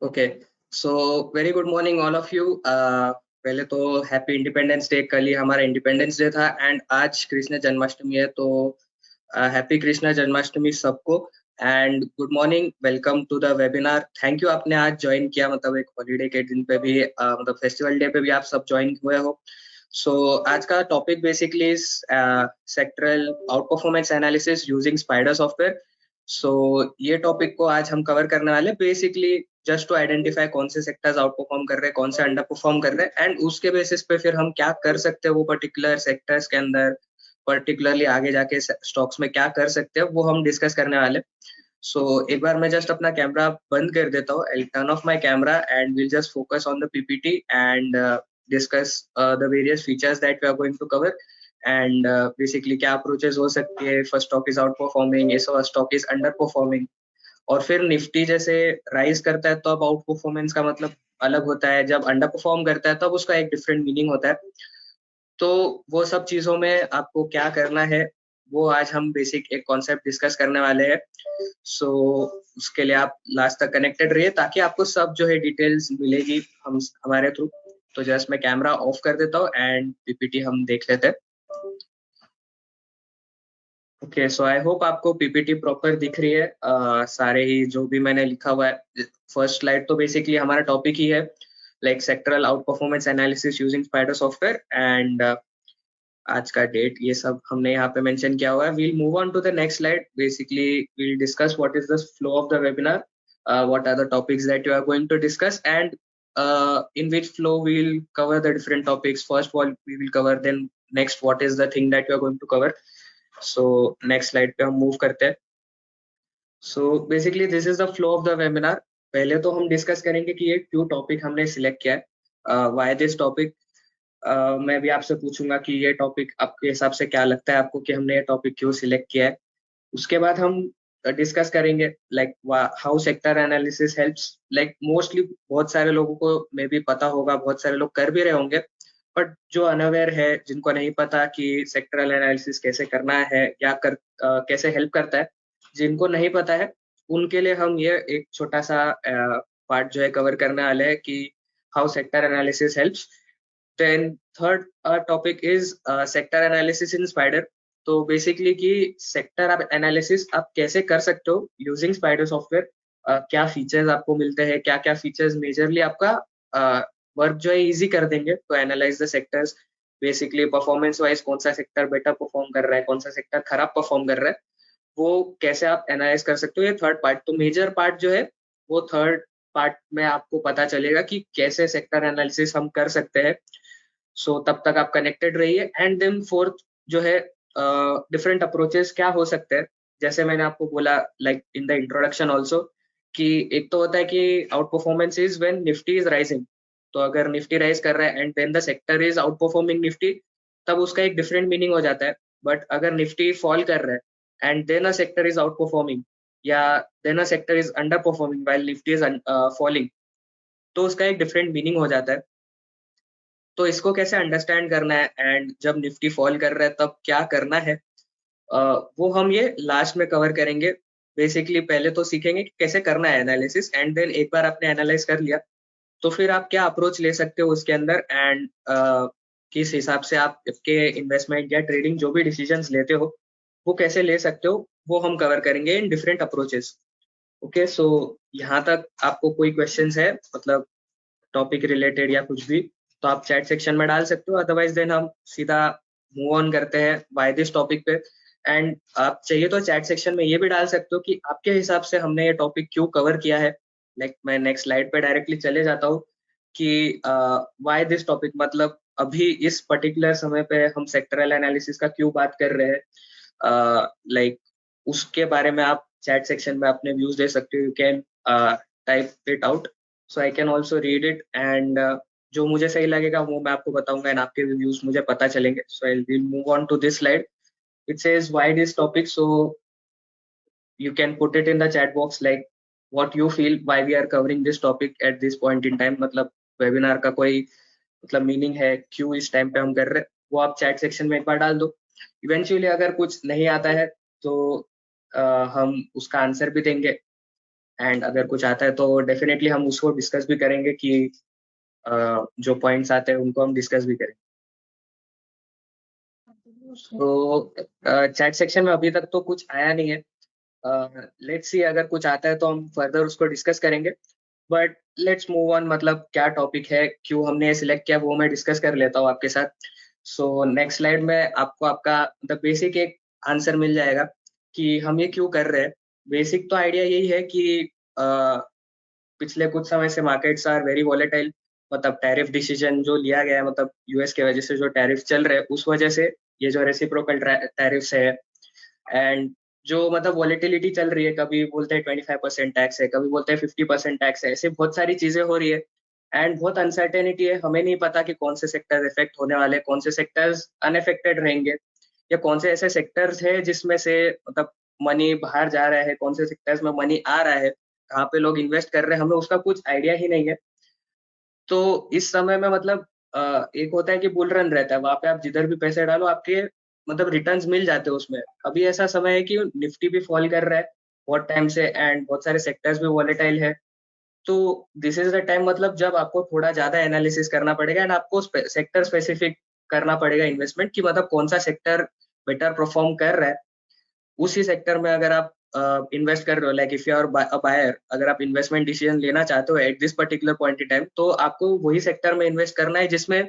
Okay, so very good morning all of you. पहले तो happy independence day. कल ही हमारा इंडिपेंडेंस डे था एंड आज कृष्ण जन्माष्टमी है, तो हैप्पी कृष्ण जन्माष्टमी सबको। And good morning, welcome to the webinar. Thank you, आपने आज ज्वाइन किया, मतलब एक हॉलीडे के दिन पे भी, मतलब फेस्टिवल डे पे भी आप सब ज्वाइन हुए हो। सो आज का topic basically sectoral out performance analysis using spider software. So ये टॉपिक को आज हम कवर करने वाले, बेसिकली जस्ट टू आइडेंटिफाई कौन से सेक्टर्स आउट परफॉर्म कर रहे हैं, कौन से अंडर परफॉर्म कर रहे हैं, एंड उसके बेसिस पे फिर हम क्या कर सकते हैं वो पर्टिकुलर सेक्टर्स के अंदर, पर्टिकुलरली आगे जाके स्टॉक्स में क्या कर सकते हैं वो हम डिस्कस करने वाले। सो एक बार मैं जस्ट अपना कैमरा बंद कर देता हूँ। I turn off my camera and will just focus on the PPT and discuss the various features that we are going to cover. And basically क्या अप्रोचेस हो सकती है, first stock is out performing, इस stock is under performing, और फिर Nifty जैसे rise करता है तो अब आउट परफॉर्मेंस का मतलब अलग होता है, जब अंडर परफॉर्म करता है तब उसका एक डिफरेंट मीनिंग होता है। तो वो सब चीजों में आपको क्या करना है वो आज हम बेसिक एक कॉन्सेप्ट डिस्कस करने वाले हैं। सो उसके लिए आप लास्ट तक कनेक्टेड रहिए ताकि आपको सब जो है डिटेल्स मिलेगी हम हमारे थ्रू। तो जस्ट मैं कैमरा ऑफ कर देता हूँ एंड पीपीटी हम देख लेते हैं। ओके, सो आई होप आपको पीपीटी प्रॉपर दिख रही है। सारे ही जो भी मैंने लिखा हुआ है, फर्स्ट स्लाइड तो बेसिकली हमारा टॉपिक ही है, like sectoral out performance analysis using spider software, and आज का डेट ये सब हमने यहाँ पे मेंशन किया हुआ है। We'll move on to the next slide. Basically we'll discuss what is the flow of the webinar, what are the topics that you are going to discuss, and in which flow we will cover the different topics. First one we will cover, then next what is the thing that you are going to cover. So next slide पे हम move करते हैं। So basically this is the flow of the webinar. पहले तो हम discuss करेंगे कि ये क्यों टॉपिक हमने सिलेक्ट किया है, व्हाई दिस टॉपिक। मैं भी आपसे पूछूंगा कि ये टॉपिक आपके हिसाब से क्या लगता है आपको कि हमने ये टॉपिक क्यों सिलेक्ट किया है। उसके बाद हम डिस्कस करेंगे like how sector analysis helps. Like mostly बहुत सारे लोगों को मे भी पता होगा, बहुत सारे लोग कर भी रहे होंगे, बट जो अनअवेयर है, जिनको नहीं पता कि सेक्टरल एनालिसिस कैसे करना है या कैसे हेल्प करता है, जिनको नहीं पता है उनके लिए हम ये एक छोटा सा पार्ट जो है कवर करने वाले हैं कि how sector analysis helps. Then third topic is sector analysis in Spider. तो बेसिकली कि सेक्टर आप एनालिसिस आप कैसे कर सकते हो यूजिंग स्पाइडर सॉफ्टवेयर, क्या फीचर्स आपको मिलते हैं, क्या क्या फीचर्स मेजरली आपका वर्क जो है इजी कर देंगे तो analyse the sectors. Basically performance wise कौन सा सेक्टर बेटर परफॉर्म कर रहा है, कौन सा सेक्टर खराब परफॉर्म कर रहा है, वो कैसे आप एनालाइज कर सकते हो। ये थर्ड पार्ट, तो मेजर पार्ट जो है वो थर्ड पार्ट में आपको पता चलेगा कि कैसे सेक्टर एनालिसिस हम कर सकते हैं। सो तब तक आप कनेक्टेड रहिए। एंड देन फोर्थ जो है, डिफरेंट अप्रोचेस क्या हो सकते हैं, जैसे मैंने आपको बोला like in the introduction also, कि एक तो होता है कि out performance is when Nifty is rising. तो अगर निफ्टी राइज कर रहा है and then the sector is out performing Nifty, तब उसका एक डिफरेंट मीनिंग हो जाता है। बट अगर निफ्टी फॉल कर रहा है and then a sector is out performing, या then a sector is under performing while Nifty is falling, तो उसका एक डिफरेंट मीनिंग हो जाता है। तो इसको कैसे अंडरस्टैंड करना है एंड जब निफ्टी फॉल कर रहा है तब क्या करना है, वो हम ये लास्ट में कवर करेंगे। बेसिकली पहले तो सीखेंगे कि कैसे करना है एनालिसिस, एंड देन एक बार आपने एनालाइज कर लिया तो फिर आप क्या अप्रोच ले सकते हो उसके अंदर, एंड किस हिसाब से आप आपके इन्वेस्टमेंट या ट्रेडिंग जो भी डिसीजंस लेते हो वो कैसे ले सकते हो, वो हम कवर करेंगे इन डिफरेंट अप्रोचेस। ओके, सो यहाँ तक आपको कोई क्वेश्चंस है, मतलब टॉपिक रिलेटेड या कुछ भी, तो आप चैट सेक्शन में डाल सकते हो। अदरवाइज देन हम सीधा मूव ऑन करते हैं बाय दिस टॉपिक पे। एंड आप चाहिए तो चैट सेक्शन में ये भी डाल सकते हो कि आपके हिसाब से हमने ये टॉपिक क्यों कवर किया है। लाइक मैं नेक्स्ट स्लाइड पे डायरेक्टली चले जाता हूँ कि व्हाई दिस टॉपिक, मतलब अभी इस पर्टिकुलर समय पे हम सेक्टरल एनालिसिस का क्यों बात कर रहे हैं, लाइक उसके बारे में आप चैट सेक्शन में अपने व्यूज दे सकते हो। You can type it out so I can also read it, and जो मुझे सही लगेगा वो मैं आपको बताऊंगा एंड आपके व्यूज मुझे पता चलेंगे। So I will move on to this slide. It says why this topic, so you can put it in the chat box like what you feel why we are covering this topic at this point in time। मतलब webinar का कोई मतलब meaning है क्यों इस time पे हम कर रहे हैं, वो आप चैट सेक्शन में एक बार डाल दो। इवेंचुअली अगर कुछ नहीं आता है तो हम उसका आंसर भी देंगे। एंड अगर कुछ आता है तो डेफिनेटली हम उसको डिस्कस भी करेंगे कि जो पॉइंट्स आते हैं उनको हम डिस्कस भी करेंगे। तो चैट सेक्शन में अभी तक तो कुछ आया नहीं है। लेट्स सी अगर कुछ आता है तो हम फर्दर उसको डिस्कस करेंगे। बट लेट्स मूव ऑन, मतलब क्या टॉपिक है, क्यों हमने ये सिलेक्ट किया, वो मैं डिस्कस कर लेता हूँ आपके साथ। सो नेक्स्ट स्लाइड में आपको आपका द बेसिक एक आंसर मिल जाएगा कि हम ये क्यों कर रहे हैं। बेसिक तो आइडिया यही है कि पिछले कुछ समय से मार्केट्स आर वेरी वॉलेटाइल। मतलब टैरिफ डिसीजन जो लिया गया है, मतलब यूएस के वजह से जो टैरिफ चल रहे हैं उस वजह से ये जो रेसिप्रोकल टैरिफ्स है, एंड जो मतलब वॉलेटिलिटी चल रही है, कभी बोलते हैं 25% टैक्स है, कभी बोलते हैं 50% टैक्स है, ऐसे बहुत सारी चीजें हो रही है। एंड बहुत अनसर्टेनिटी है, हमें नहीं पता कि कौन से सेक्टर इफेक्ट होने वाले, कौन से सेक्टर्स अनइफेक्टेड रहेंगे, या कौन से ऐसे सेक्टर्स है जिसमें से मतलब मनी बाहर जा रहा है, कौन से सेक्टर्स में मनी आ रहा है, कहाँ पे लोग इन्वेस्ट कर रहे हैं, हमें उसका कुछ आइडिया ही नहीं है। तो इस समय में मतलब एक होता है कि बुल रन रहता है, वहां पे आप जिधर भी पैसे डालो आपके मतलब रिटर्न्स मिल जाते हैं उसमें। अभी ऐसा समय है कि निफ्टी भी फॉल कर रहा है बहुत टाइम से, एंड बहुत सारे सेक्टर्स भी वॉलेटाइल है। तो दिस इज द टाइम, मतलब जब आपको थोड़ा ज्यादा एनालिसिस करना पड़ेगा एंड आपको सेक्टर स्पेसिफिक करना पड़ेगा इन्वेस्टमेंट, कि मतलब कौन सा सेक्टर बेटर परफॉर्म कर रहा है। उसी सेक्टर में अगर आप इन्वेस्ट कर रहे हो, like if you are a buyer, अगर आप इन्वेस्टमेंट डिसीजन लेना चाहते हो at this particular point in time, तो आपको वही सेक्टर में इन्वेस्ट करना है जिसमें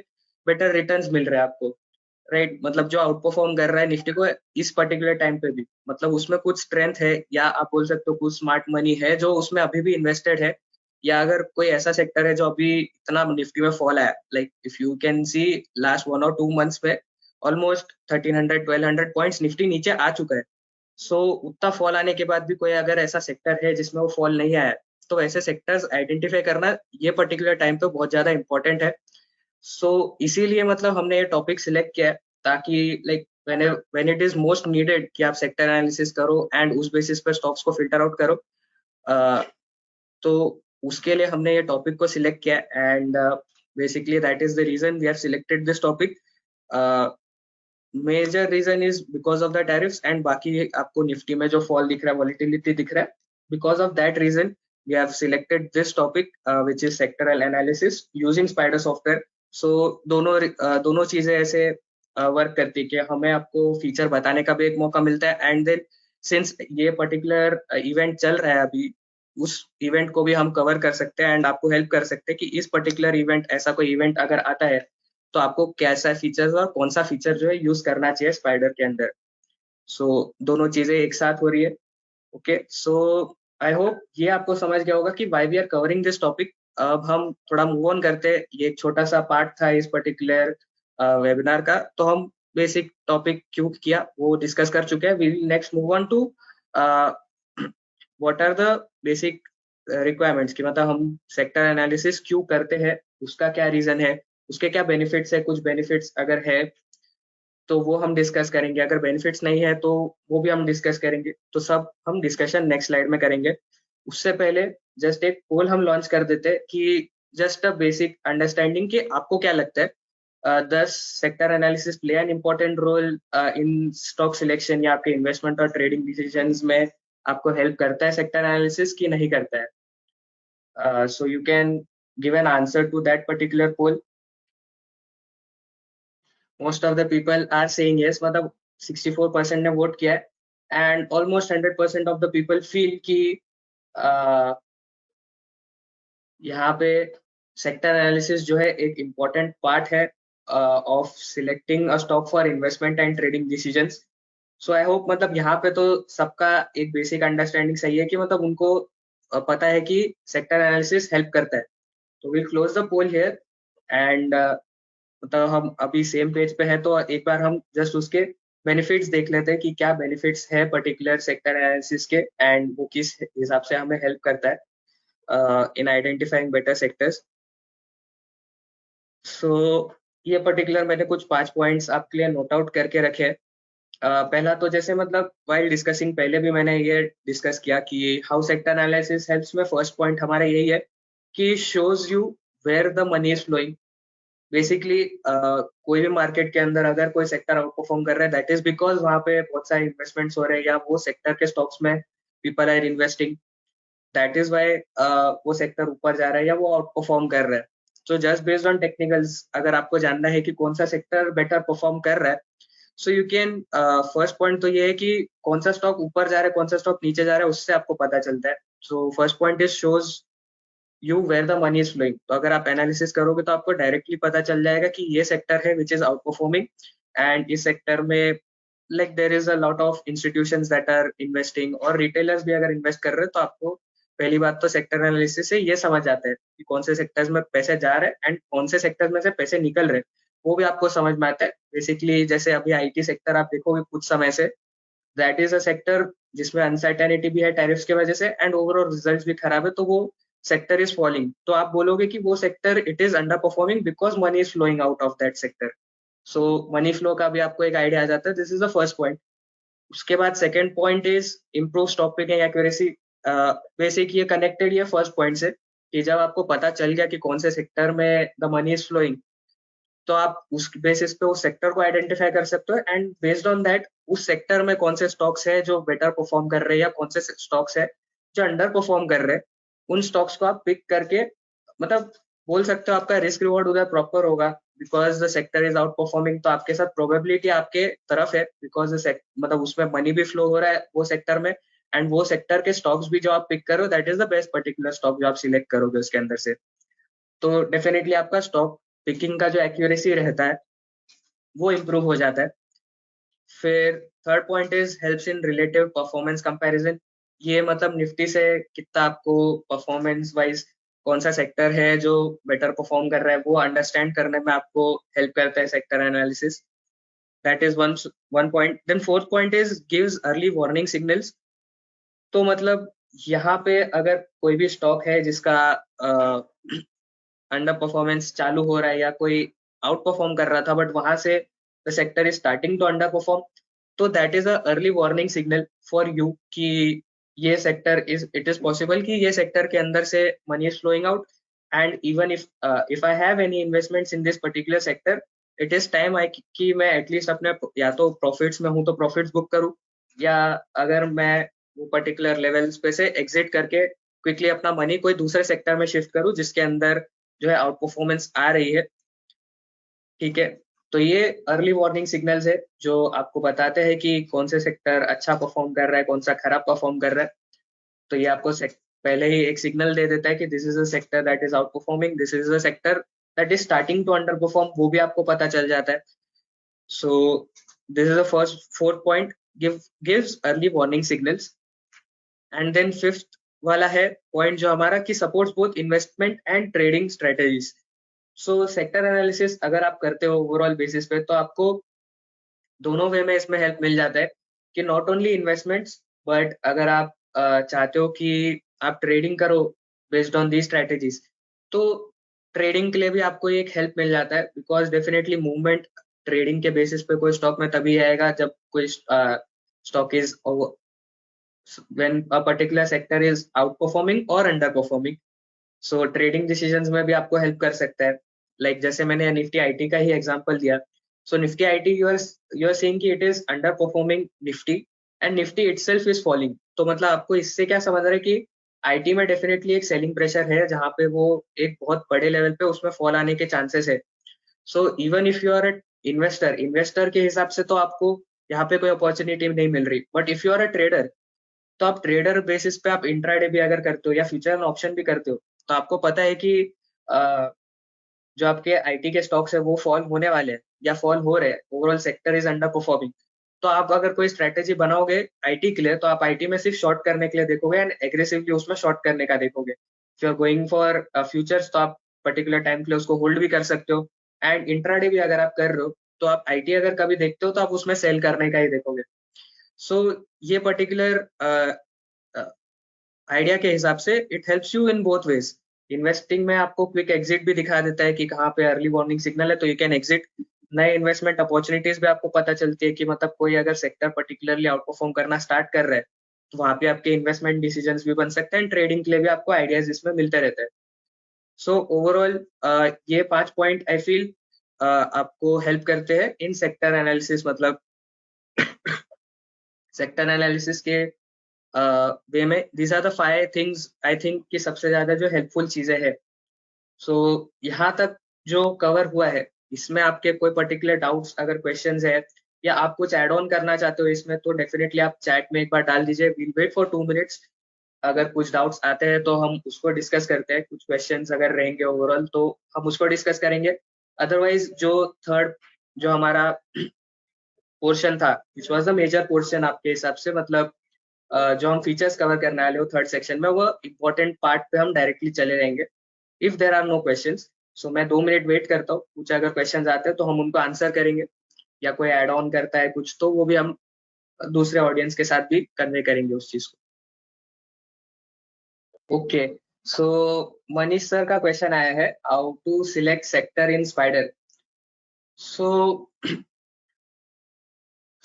बेटर रिटर्न्स मिल रहे हैं आपको। राइट, मतलब जो आउट परफॉर्म कर रहा है निफ्टी को इस पर्टिकुलर टाइम पे भी, मतलब उसमें कुछ स्ट्रेंथ है, या आप बोल सकते हो कुछ स्मार्ट मनी है जो उसमें अभी भी इन्वेस्टेड है। या अगर कोई ऐसा सेक्टर है जो अभी इतना निफ्टी में फॉल है, like if you can C last 1 और 2 मंथ्स में ऑलमोस्ट 1300 1200 पॉइंट्स निफ्टी नीचे आ चुका है। सो उतना फॉल आने के बाद भी कोई अगर ऐसा सेक्टर है जिसमें वो फॉल नहीं आया है, तो ऐसे सेक्टर्स आइडेंटिफाई करना ये पर्टिकुलर टाइम पे बहुत ज्यादा इंपॉर्टेंट है। सो इसीलिए मतलब हमने ये टॉपिक सिलेक्ट किया है, ताकि like when it is most needed कि आप सेक्टर एनालिसिस करो एंड उस बेसिस पे स्टॉक्स को फिल्टर आउट करो। तो उसके लिए हमने ये टॉपिक को सिलेक्ट किया, and basically that is the reason we have selected this topic. Major reason is because of the tariffs, and बाकी आपको निफ्टी में जो फॉल दिख रहा है, वॉलिटिलिटी दिख रहा है, because of that reason we have selected this topic which is sectoral analysis using spider software. So दोनों चीजें ऐसे वर्क करती है कि हमें आपको फीचर बताने का भी एक मौका मिलता है, एंड देन सिंस ये पर्टिकुलर इवेंट चल रहा है अभी, उस इवेंट को भी हम कवर कर सकते हैं एंड आपको हेल्प कर सकते हैं कि इस पर्टिकुलर इवेंट, ऐसा कोई इवेंट अगर आता है तो आपको कैसा फीचर्स और कौन सा फीचर जो है यूज करना चाहिए स्पाइडर के अंदर। सो दोनों चीजें एक साथ हो रही है। ओके, सो आई होप ये आपको समझ गया होगा कि why we are covering this topic. अब हम थोड़ा मूव ऑन करते हैं, ये एक छोटा सा पार्ट था इस पर्टिकुलर वेबिनार का, तो हम बेसिक टॉपिक क्यों किया वो डिस्कस कर चुके हैं। We will next move on to what are the basic requirements, कि मतलब हम सेक्टर एनालिसिस क्यों करते हैं, उसका क्या रीजन है, उसके क्या बेनिफिट्स है, कुछ बेनिफिट्स अगर है तो वो हम डिस्कस करेंगे, अगर बेनिफिट्स नहीं है तो वो भी हम डिस्कस करेंगे। तो सब हम डिस्कशन नेक्स्ट स्लाइड में करेंगे। उससे पहले जस्ट एक पोल हम लॉन्च कर देते हैं कि जस्ट अ बेसिक अंडरस्टैंडिंग कि आपको क्या लगता है, does sector analysis play an important role in stock selection, या आपके इन्वेस्टमेंट और ट्रेडिंग डिसीजंस में आपको हेल्प करता है सेक्टर एनालिसिस की नहीं करता है। So you can give an answer to that particular poll. Most of the people are saying yes, मतलब 64% ने वोट किया है, and almost 100% of the people feel कि यहाँ पे सेक्टर एनालिसिस जो है एक इम्पोर्टेंट पार्ट है of selecting a stock for investment and trading decisions. So I hope मतलब यहाँ पे तो सबका एक बेसिक अंडरस्टैंडिंग सही है कि मतलब उनको पता है कि सेक्टर एनालिसिस हेल्प करता है। तो will close the poll here, and मतलब हम अभी सेम पेज पे है, तो एक बार हम जस्ट उसके बेनिफिट्स देख लेते हैं कि क्या बेनिफिट्स है पर्टिकुलर सेक्टर एनालिसिस के, एंड वो किस हिसाब से हमें हेल्प करता है इन आइडेंटिफाइंग बेटर सेक्टर्स। सो ये पर्टिकुलर मैंने कुछ 5 पॉइंट्स आपके लिए नोट आउट करके रखे हैं। पहला तो जैसे मतलब वाइल डिस्कसिंग पहले भी मैंने ये डिस्कस किया कि हाउ सेक्टर एनालिसिस हेल्प्स में, फर्स्ट पॉइंट हमारा यही है कि shows you where the money is flowing. Basically कोई भी मार्केट के अंदर अगर कोई सेक्टर आउट परफॉर्म कर रहा है, दैट इज बिकॉज वहां पे बहुत सारे इन्वेस्टमेंट्स हो रहे हैं, या वो सेक्टर के स्टॉक्स में people are investing. That is why वो सेक्टर ऊपर जा रहा है या वो आउट परफॉर्म कर रहा है। So just based on technicals अगर आपको जानना है कि कौन सा सेक्टर बेटर परफॉर्म कर रहा है, so you can first point तो ये है कि कौन सा स्टॉक ऊपर जा रहा है कौन सा स्टॉक नीचे जा रहा है, उससे आपको पता चलता है। So first point is shows you where the money is flowing. तो अगर आप एनालिसिस करोगे तो आपको डायरेक्टली पता चल जाएगा कि ये सेक्टर है which is out performing, and इस सेक्टर में like there is a lot of institutions that are investing, और रिटेलर्स भी अगर इन्वेस्ट कर रहे हैं तो आपको पहली बात तो सेक्टर एनालिसिस से ये समझ आता है कि कौन से सेक्टर्स में पैसे जा रहे हैं एंड कौन से सेक्टर्स में से पैसे निकल रहे हैं, वो भी आपको समझ में आता है। बेसिकली जैसे अभी आईटी सेक्टर आप देखोगे कुछ समय से, दैट इज अ सेक्टर जिसमें अनसर्टेनिटी भी है टैरिफ्स की वजह से एंड ओवरऑल रिजल्ट्स भी खराब है, तो वो सेक्टर इज फॉलिंग। तो आप बोलोगे कि वो sector it is under performing because money is flowing out of that sector. So money flow का भी आपको एक आइडिया आ जाता है। This is the first point. उसके बाद second point is improve stock picking accuracy. Basic ये कनेक्टेड है फर्स्ट पॉइंट से कि जब आपको पता चल गया कि कौन से सेक्टर में द मनी इज फ्लोइंग, तो आप उस बेसिस पे उस सेक्टर को आइडेंटिफाई कर सकते हो एंड बेस्ड ऑन दैट उस सेक्टर में कौन से स्टॉक्स है जो बेटर परफॉर्म कर रहे हैं या कौन से स्टॉक्स है जो अंडर परफॉर्म कर रहे हैं, उन स्टॉक्स को आप पिक करके मतलब बोल सकते हो आपका रिस्क रिवॉर्ड उधर प्रॉपर होगा because the sector is out performing. तो आपके साथ प्रोबेबिलिटी आपके तरफ है बिकॉज मतलब उसमें मनी भी फ्लो हो रहा है वो सेक्टर में, एंड वो सेक्टर के स्टॉक्स भी जो आप पिक करो that is the best particular stock जो आप सिलेक्ट करोगे उसके अंदर से। तो डेफिनेटली आपका स्टॉक पिकिंग का जो एक्यूरेसी रहता है वो इम्प्रूव हो जाता है। फिर third point is helps in relative performance comparison. ये मतलब निफ्टी से कितना आपको परफॉर्मेंस वाइज कौन सा सेक्टर है जो बेटर परफॉर्म कर रहा है वो अंडरस्टैंड करने में आपको हेल्प करता है sector analysis. That is one point. Then fourth point is gives early warning signals. तो मतलब यहाँ पे अगर कोई भी स्टॉक है जिसका अंडर परफॉर्मेंस चालू हो रहा है या कोई आउट परफॉर्म कर रहा था बट वहां से the sector is starting to under perform, तो that is a early warning signal for you कि ये सेक्टर इट इज पॉसिबल कि ये सेक्टर के अंदर से money is flowing out, and even if I have any investments in this particular sector, it is time I कि मैं at least अपने या तो प्रॉफिट्स में हूं तो प्रॉफिट्स बुक करूं, या अगर मैं वो पर्टिकुलर लेवल्स पे से एग्जिट करके क्विकली अपना मनी कोई दूसरे सेक्टर में शिफ्ट करूं जिसके अंदर जो है आउट परफॉर्मेंस आ रही है। ठीक है, तो ये अर्ली वार्निंग सिग्नल्स है जो आपको बताते हैं कि कौन से सेक्टर अच्छा परफॉर्म कर रहा है कौन सा खराब परफॉर्म कर रहा है। तो ये आपको पहले ही एक सिग्नल दे देता है कि this is a sector that is out performing, this is a sector that is starting to under perform, वो भी आपको पता चल जाता है। So this is the first fourth point, gives early warning signals. And then fifth वाला है point जो हमारा कि supports both investment and trading strategies. So sector analysis अगर आप करते हो ओवरऑल बेसिस पे तो आपको दोनों वे में इसमें हेल्प मिल जाता है कि नॉट ओनली इन्वेस्टमेंट्स बट अगर आप चाहते हो कि आप ट्रेडिंग करो बेस्ड ऑन दी स्ट्रेटेजीज, तो ट्रेडिंग के लिए भी आपको एक हेल्प मिल जाता है बिकॉज डेफिनेटली मूवमेंट ट्रेडिंग के बेसिस पे कोई स्टॉक में तभी आएगा जब कोई stock is when a particular sector is out performing और under performing. So trading decisions में भी आपको हेल्प कर सकता है। लाइक जैसे मैंने निफ्टी आईटी का ही एग्जांपल दिया, so Nifty IT you are saying कि it is under performing Nifty and Nifty itself is falling. तो मतलब आपको इससे क्या समझ रहा है कि आईटी में डेफिनेटली एक सेलिंग प्रेशर है जहां पे वो एक बहुत बड़े लेवल पे उसमें फॉल आने के चांसेस है। So even if you are investor investor के हिसाब से तो आपको यहाँ पे कोई अपॉर्चुनिटी नहीं मिल रही, but if you are a trader तो आप ट्रेडर बेसिस पे आप इंट्राडे भी अगर करते हो या फ्यूचर ऑप्शन भी करते हो तो आपको पता है कि जो आपके आईटी के स्टॉक्स है वो फॉल होने वाले हैं या फॉल हो रहे हैं, overall sector is under performing. तो आप अगर कोई स्ट्रेटेजी बनाओगे आईटी के लिए तो आप आईटी में सिर्फ शॉर्ट करने के लिए देखोगे एंड एग्रेसिवली उसमें शॉर्ट करने का देखोगे। If you are going for futures तो आप पर्टिकुलर टाइम के लिए उसको होल्ड भी कर सकते हो, एंड इंट्राडे भी अगर आप कर रहे हो तो आप आईटी अगर कभी देखते हो तो आप उसमें सेल करने का ही देखोगे। सो ये पर्टिकुलर आइडिया के हिसाब से it helps you in both ways. Investing में आपको क्विक एग्जिट भी दिखा देता है कि कहाँ पे अर्ली वार्निंग सिग्नल है तो यू कैन एग्जिट। नए इन्वेस्टमेंट अपॉर्चुनिटीज भी आपको पता चलती है कि मतलब कोई अगर सेक्टर पर्टिकुलरली आउट परफॉर्म करना स्टार्ट कर रहा है तो वहां पे आपके इन्वेस्टमेंट डिसीजंस भी बन सकते हैं, ट्रेडिंग के लिए भी आपको आइडियाज इसमें मिलते रहते हैं। सो ओवरऑल ये 5 पॉइंट आई फील आपको हेल्प करते हैं इन सेक्टर एनालिसिस। मतलब सेक्टर एनालिसिस के वे में these are the 5 things I think कि सबसे ज्यादा जो हेल्पफुल चीजें हैं। सो यहाँ तक जो कवर हुआ है, इसमें आपके कोई पर्टिकुलर डाउट्स अगर क्वेश्चंस है या आप कुछ ऐड ऑन करना चाहते हो इसमें, तो डेफिनेटली आप चैट में एक बार डाल दीजिए। Will wait for 2 minutes. अगर कुछ डाउट्स आते हैं तो हम उसको डिस्कस करते हैं, कुछ क्वेश्चंस अगर रहेंगे ओवरऑल तो हम उसको डिस्कस करेंगे। अदरवाइज जो थर्ड जो हमारा पोर्शन था, which was the major portion आपके हिसाब से, मतलब जो हम फीचर्स कवर करने वाले हो थर्ड सेक्शन में, वो इम्पोर्टेंट पार्ट पे हम डायरेक्टली चले जाएंगे if there are no questions. So मैं 2 मिनट वेट करता हूँ, कुछ अगर क्वेश्चंस आते हैं तो हम उनको आंसर करेंगे, या कोई ऐड ऑन करता है कुछ तो वो भी हम दूसरे ऑडियंस के साथ भी कन्वे करेंगे उस चीज को। ओके, सो मनीष सर का क्वेश्चन आया है, how to select sector in Spider. So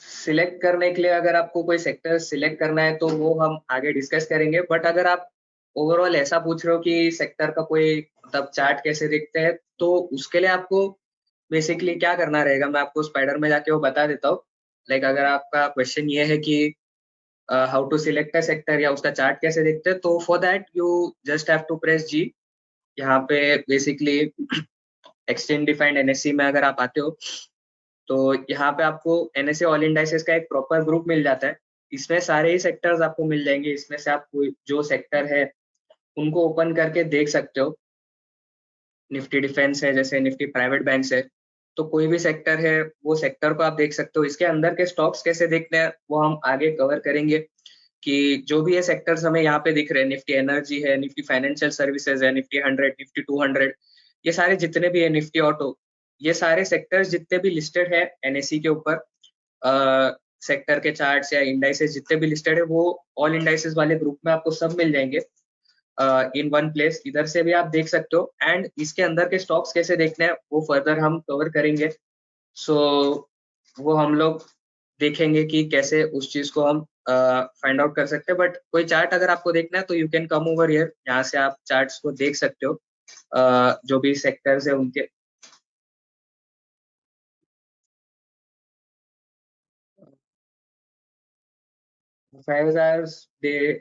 select करने के लिए अगर आपको कोई सेक्टर सिलेक्ट करना है तो वो हम आगे डिस्कस करेंगे, बट अगर आप ओवरऑल ऐसा पूछ रहे हो कि सेक्टर का कोई मतलब चार्ट कैसे दिखते हैं, तो उसके लिए आपको बेसिकली क्या करना रहेगा, मैं आपको स्पाइडर में जाके वो बता देता हूँ। लाइक अगर आपका क्वेश्चन ये है कि how to select a sector या उसका चार्ट कैसे दिखते हैं, तो for that you just have to press G. यहाँ पे बेसिकली एक्सचेंज डिफाइंड एनएससी में अगर आप आते हो तो यहाँ पे आपको एनएसए ऑल इंडाइसेस का एक प्रॉपर ग्रुप मिल जाता है। इसमें सारे ही सेक्टर्स आपको मिल जाएंगे, इसमें से आप जो सेक्टर है उनको ओपन करके देख सकते हो। निफ्टी डिफेंस है, जैसे निफ्टी प्राइवेट बैंक्स है, तो कोई भी सेक्टर है वो सेक्टर को आप देख सकते हो। इसके अंदर के स्टॉक्स कैसे देखने हैं वो हम आगे कवर करेंगे, कि जो भी ये सेक्टर्स हमें यहाँ पे दिख रहे हैं, निफ्टी एनर्जी है, निफ्टी फाइनेंशियल सर्विसेज है, निफ्टी 100, निफ्टी 200, ये सारे जितने भी है, निफ्टी ऑटो, ये सारे सेक्टर्स जितने भी लिस्टेड है एनएससी के ऊपर, सेक्टर के चार्ट्स या इंडाइसेस जितने भी लिस्टेड है वो ऑल इंडाइसेस वाले ग्रुप में आपको सब मिल जाएंगे इन वन प्लेस। इधर से भी आप देख सकते हो, एंड इसके अंदर के स्टॉक्स कैसे देखने हैं वो फर्दर हम कवर करेंगे। सो वो हम लोग देखेंगे कि कैसे उस चीज को हम फाइंड आउट कर सकते हैं। बट कोई चार्ट अगर आपको देखना है तो you can come over here, यहाँ से आप चार्ट्स को देख सकते हो जो भी सेक्टर्स है उनके। FIs they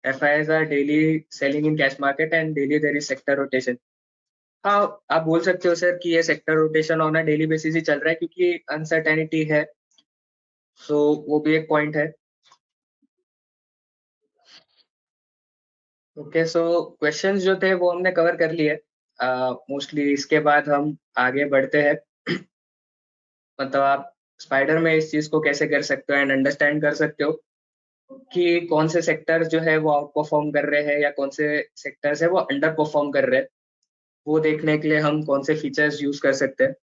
FIs are daily selling in cash market and daily there is sector rotation। हाँ, आप बोल सकते हो सर कि ये sector rotation on a daily basis ही चल रहा है क्योंकि अनसर्टेनिटी है। सो वो भी एक पॉइंट है। ओके, सो क्वेश्चंस जो थे वो हमने कवर कर लिए मोस्टली। इसके बाद हम आगे बढ़ते हैं। मतलब आप स्पाइडर में इस चीज को कैसे कर सकते हो एंड अंडरस्टैंड कर सकते हो कि कौन से सेक्टर जो है वो आउट परफॉर्म कर रहे हैं या कौन से सेक्टर्स है वो अंडर परफॉर्म कर रहे हैं। वो देखने के लिए हम कौन से फीचर्स यूज कर सकते हैं।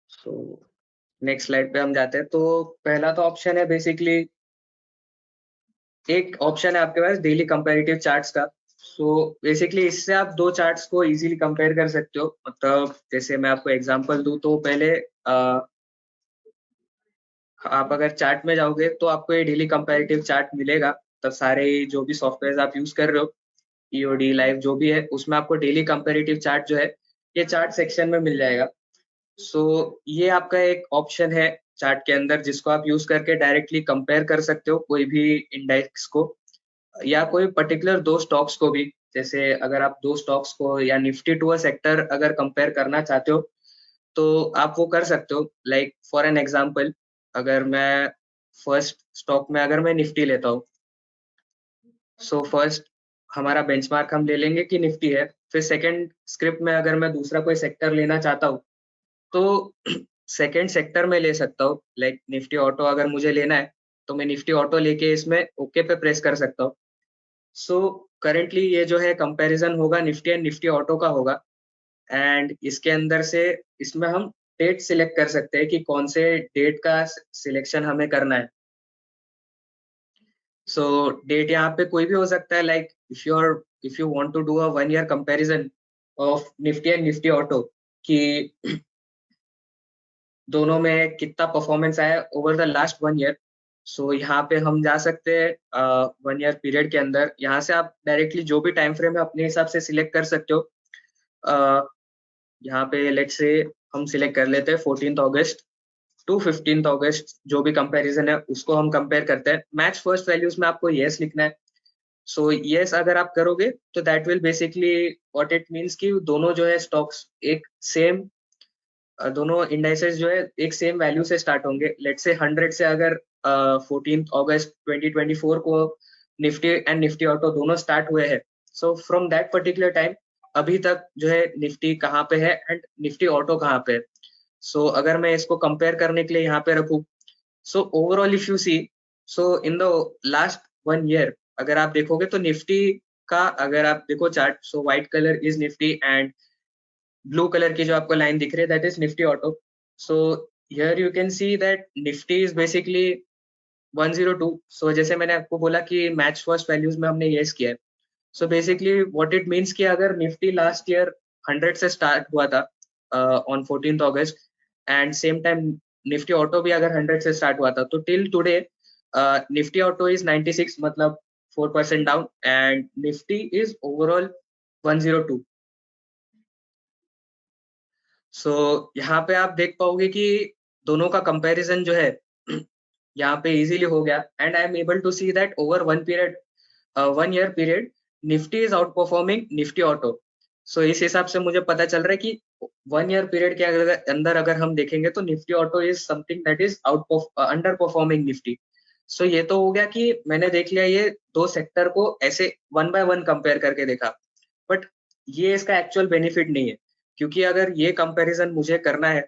सो नेक्स्ट स्लाइड पे हम जाते हैं। तो पहला तो ऑप्शन है बेसिकली, एक ऑप्शन है आपके पास डेली कंपैरेटिव चार्ट्स का। सो बेसिकली इससे आप दो चार्ट्स को इजीली कंपेयर कर सकते हो। मतलब जैसे मैं आपको एग्जांपल दूं तो पहले आप अगर चार्ट में जाओगे तो आपको ये डेली कंपैरेटिव चार्ट मिलेगा। तब सारे जो भी सॉफ्टवेयर आप यूज कर रहे हो, ईओडी लाइव जो भी है, उसमें आपको डेली कंपैरेटिव चार्ट जो है ये चार्ट सेक्शन में मिल जाएगा। सो ये आपका एक ऑप्शन है चार्ट के अंदर जिसको आप यूज करके डायरेक्टली कंपेयर कर सकते हो कोई भी इंडेक्स को या कोई पर्टिकुलर दो स्टॉक्स को भी। जैसे अगर आप दो स्टॉक्स को या निफ्टी टू अ सेक्टर अगर कंपेयर करना चाहते हो तो आप वो कर सकते हो। लाइक फॉर एन एग्जांपल, अगर मैं फर्स्ट स्टॉक में अगर मैं निफ्टी लेता हूँ, सो फर्स्ट हमारा बेंचमार्क हम ले लेंगे कि निफ्टी है। फिर सेकंड स्क्रिप्ट में अगर मैं दूसरा कोई सेक्टर लेना चाहता हूँ तो सेकंड सेक्टर में ले सकता हूँ। लाइक निफ्टी ऑटो अगर मुझे लेना है तो मैं निफ्टी ऑटो लेके इसमें ओके पे प्रेस कर सकता हूँ। सो करेंटली ये जो है कंपैरिजन होगा निफ्टी एंड निफ्टी ऑटो का होगा। एंड इसके अंदर से इसमें हम डेट सिलेक्ट कर सकते हैं कि कौन से डेट का सिलेक्शन हमें करना है। सो डेट यहाँ पे कोई भी हो सकता है। Like if you want to do a 1 year comparison of Nifty and Nifty auto कि दोनों में कितना परफॉर्मेंस आया over the last 1 year, so यहाँ पे हम जा सकते हैं 1 ईयर पीरियड के अंदर। यहाँ से आप डायरेक्टली जो भी टाइम फ्रेम है अपने हिसाब से सिलेक्ट कर सकते हो। यहाँ पे लेट्स से हम सिलेक्ट कर लेते हैं 14 अगस्त टू 15 अगस्त, जो भी कंपैरिजन है उसको हम कंपेयर करते हैं। मैच फर्स्ट वैल्यूज में आपको यस लिखना है। सो यस अगर आप करोगे तो that will basically what it means कि दोनों जो है स्टॉक्स एक सेम, दोनों इंडाइसेस जो है एक सेम वैल्यू से स्टार्ट होंगे। लेट्स से 100 से अगर 14 अगस्त 2024 को निफ्टी एंड निफ्टी ऑटो दोनों स्टार्ट हुए हैं, so from that particular time अभी तक जो है निफ्टी कहाँ पे है एंड निफ्टी ऑटो कहाँ पे है। सो अगर मैं इसको कंपेयर करने के लिए यहाँ पे रखूँ, so overall if you see, so in the last 1 year अगर आप देखोगे तो निफ्टी का, अगर आप देखो chart, so white colour is Nifty and blue colour की जो आपको लाइन दिख रही है that is Nifty auto. So here you can see that Nifty is basically 102। So जैसे मैंने आपको बोला कि मैच फर्स्ट वैल्यूज में हमने येस किया है। So basically what it means कि अगर निफ्टी लास्ट ईयर 100 से स्टार्ट हुआ था on 14 August and same time Nifty auto भी अगर 100 से स्टार्ट हुआ था, तो till today Nifty auto is 96, मतलब 4% down and Nifty is overall 102। सो यहाँ पे आप देख पाओगे कि दोनों का कंपैरिजन जो है यहाँ पे इजीली हो गया and I am able to see that over 1 year period Nifty is out performing Nifty auto. So इस हिसाब से मुझे पता चल रहा है कि 1 ईयर पीरियड के अंदर अगर हम देखेंगे तो Nifty auto is something that is under performing Nifty. So ये तो हो गया कि मैंने देख लिया ये दो सेक्टर को ऐसे वन बाय वन कंपेयर करके देखा, बट ये इसका एक्चुअल बेनिफिट नहीं है, क्योंकि अगर ये कंपैरिजन मुझे करना है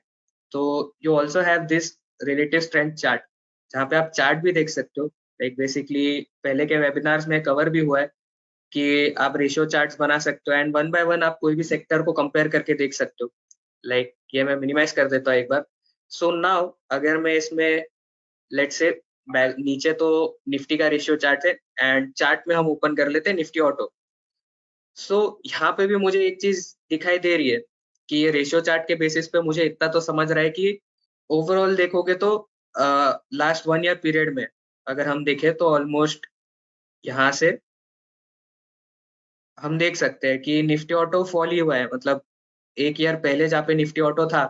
तो you also have this relative strength chart, जहाँ पे आप चार्ट भी देख सकते हो। लाइक बेसिकली पहले के वेबिनार्स में कवर भी हुआ है कि आप रेशियो चार्ट्स बना सकते हो एंड वन बाय वन आप कोई भी सेक्टर को कंपेयर करके देख सकते हो। लाइक ये मैं मिनिमाइज कर देता हूँ एक बार। सो नाउ अगर मैं इसमें लेट्स से नीचे तो निफ्टी का रेशियो चार्ट है एंड चार्ट में हम ओपन कर लेते हैं निफ्टी ऑटो। सो यहाँ पे भी मुझे एक चीज दिखाई दे रही है कि ये रेशियो चार्ट के बेसिस पे मुझे इतना तो समझ रहा है कि ओवरऑल देखोगे तो लास्ट 1 ईयर पीरियड में अगर हम देखें तो ऑलमोस्ट यहाँ से हम देख सकते हैं कि निफ्टी ऑटो फॉल ही हुआ है। मतलब 1 ईयर पहले जहाँ पे निफ्टी ऑटो था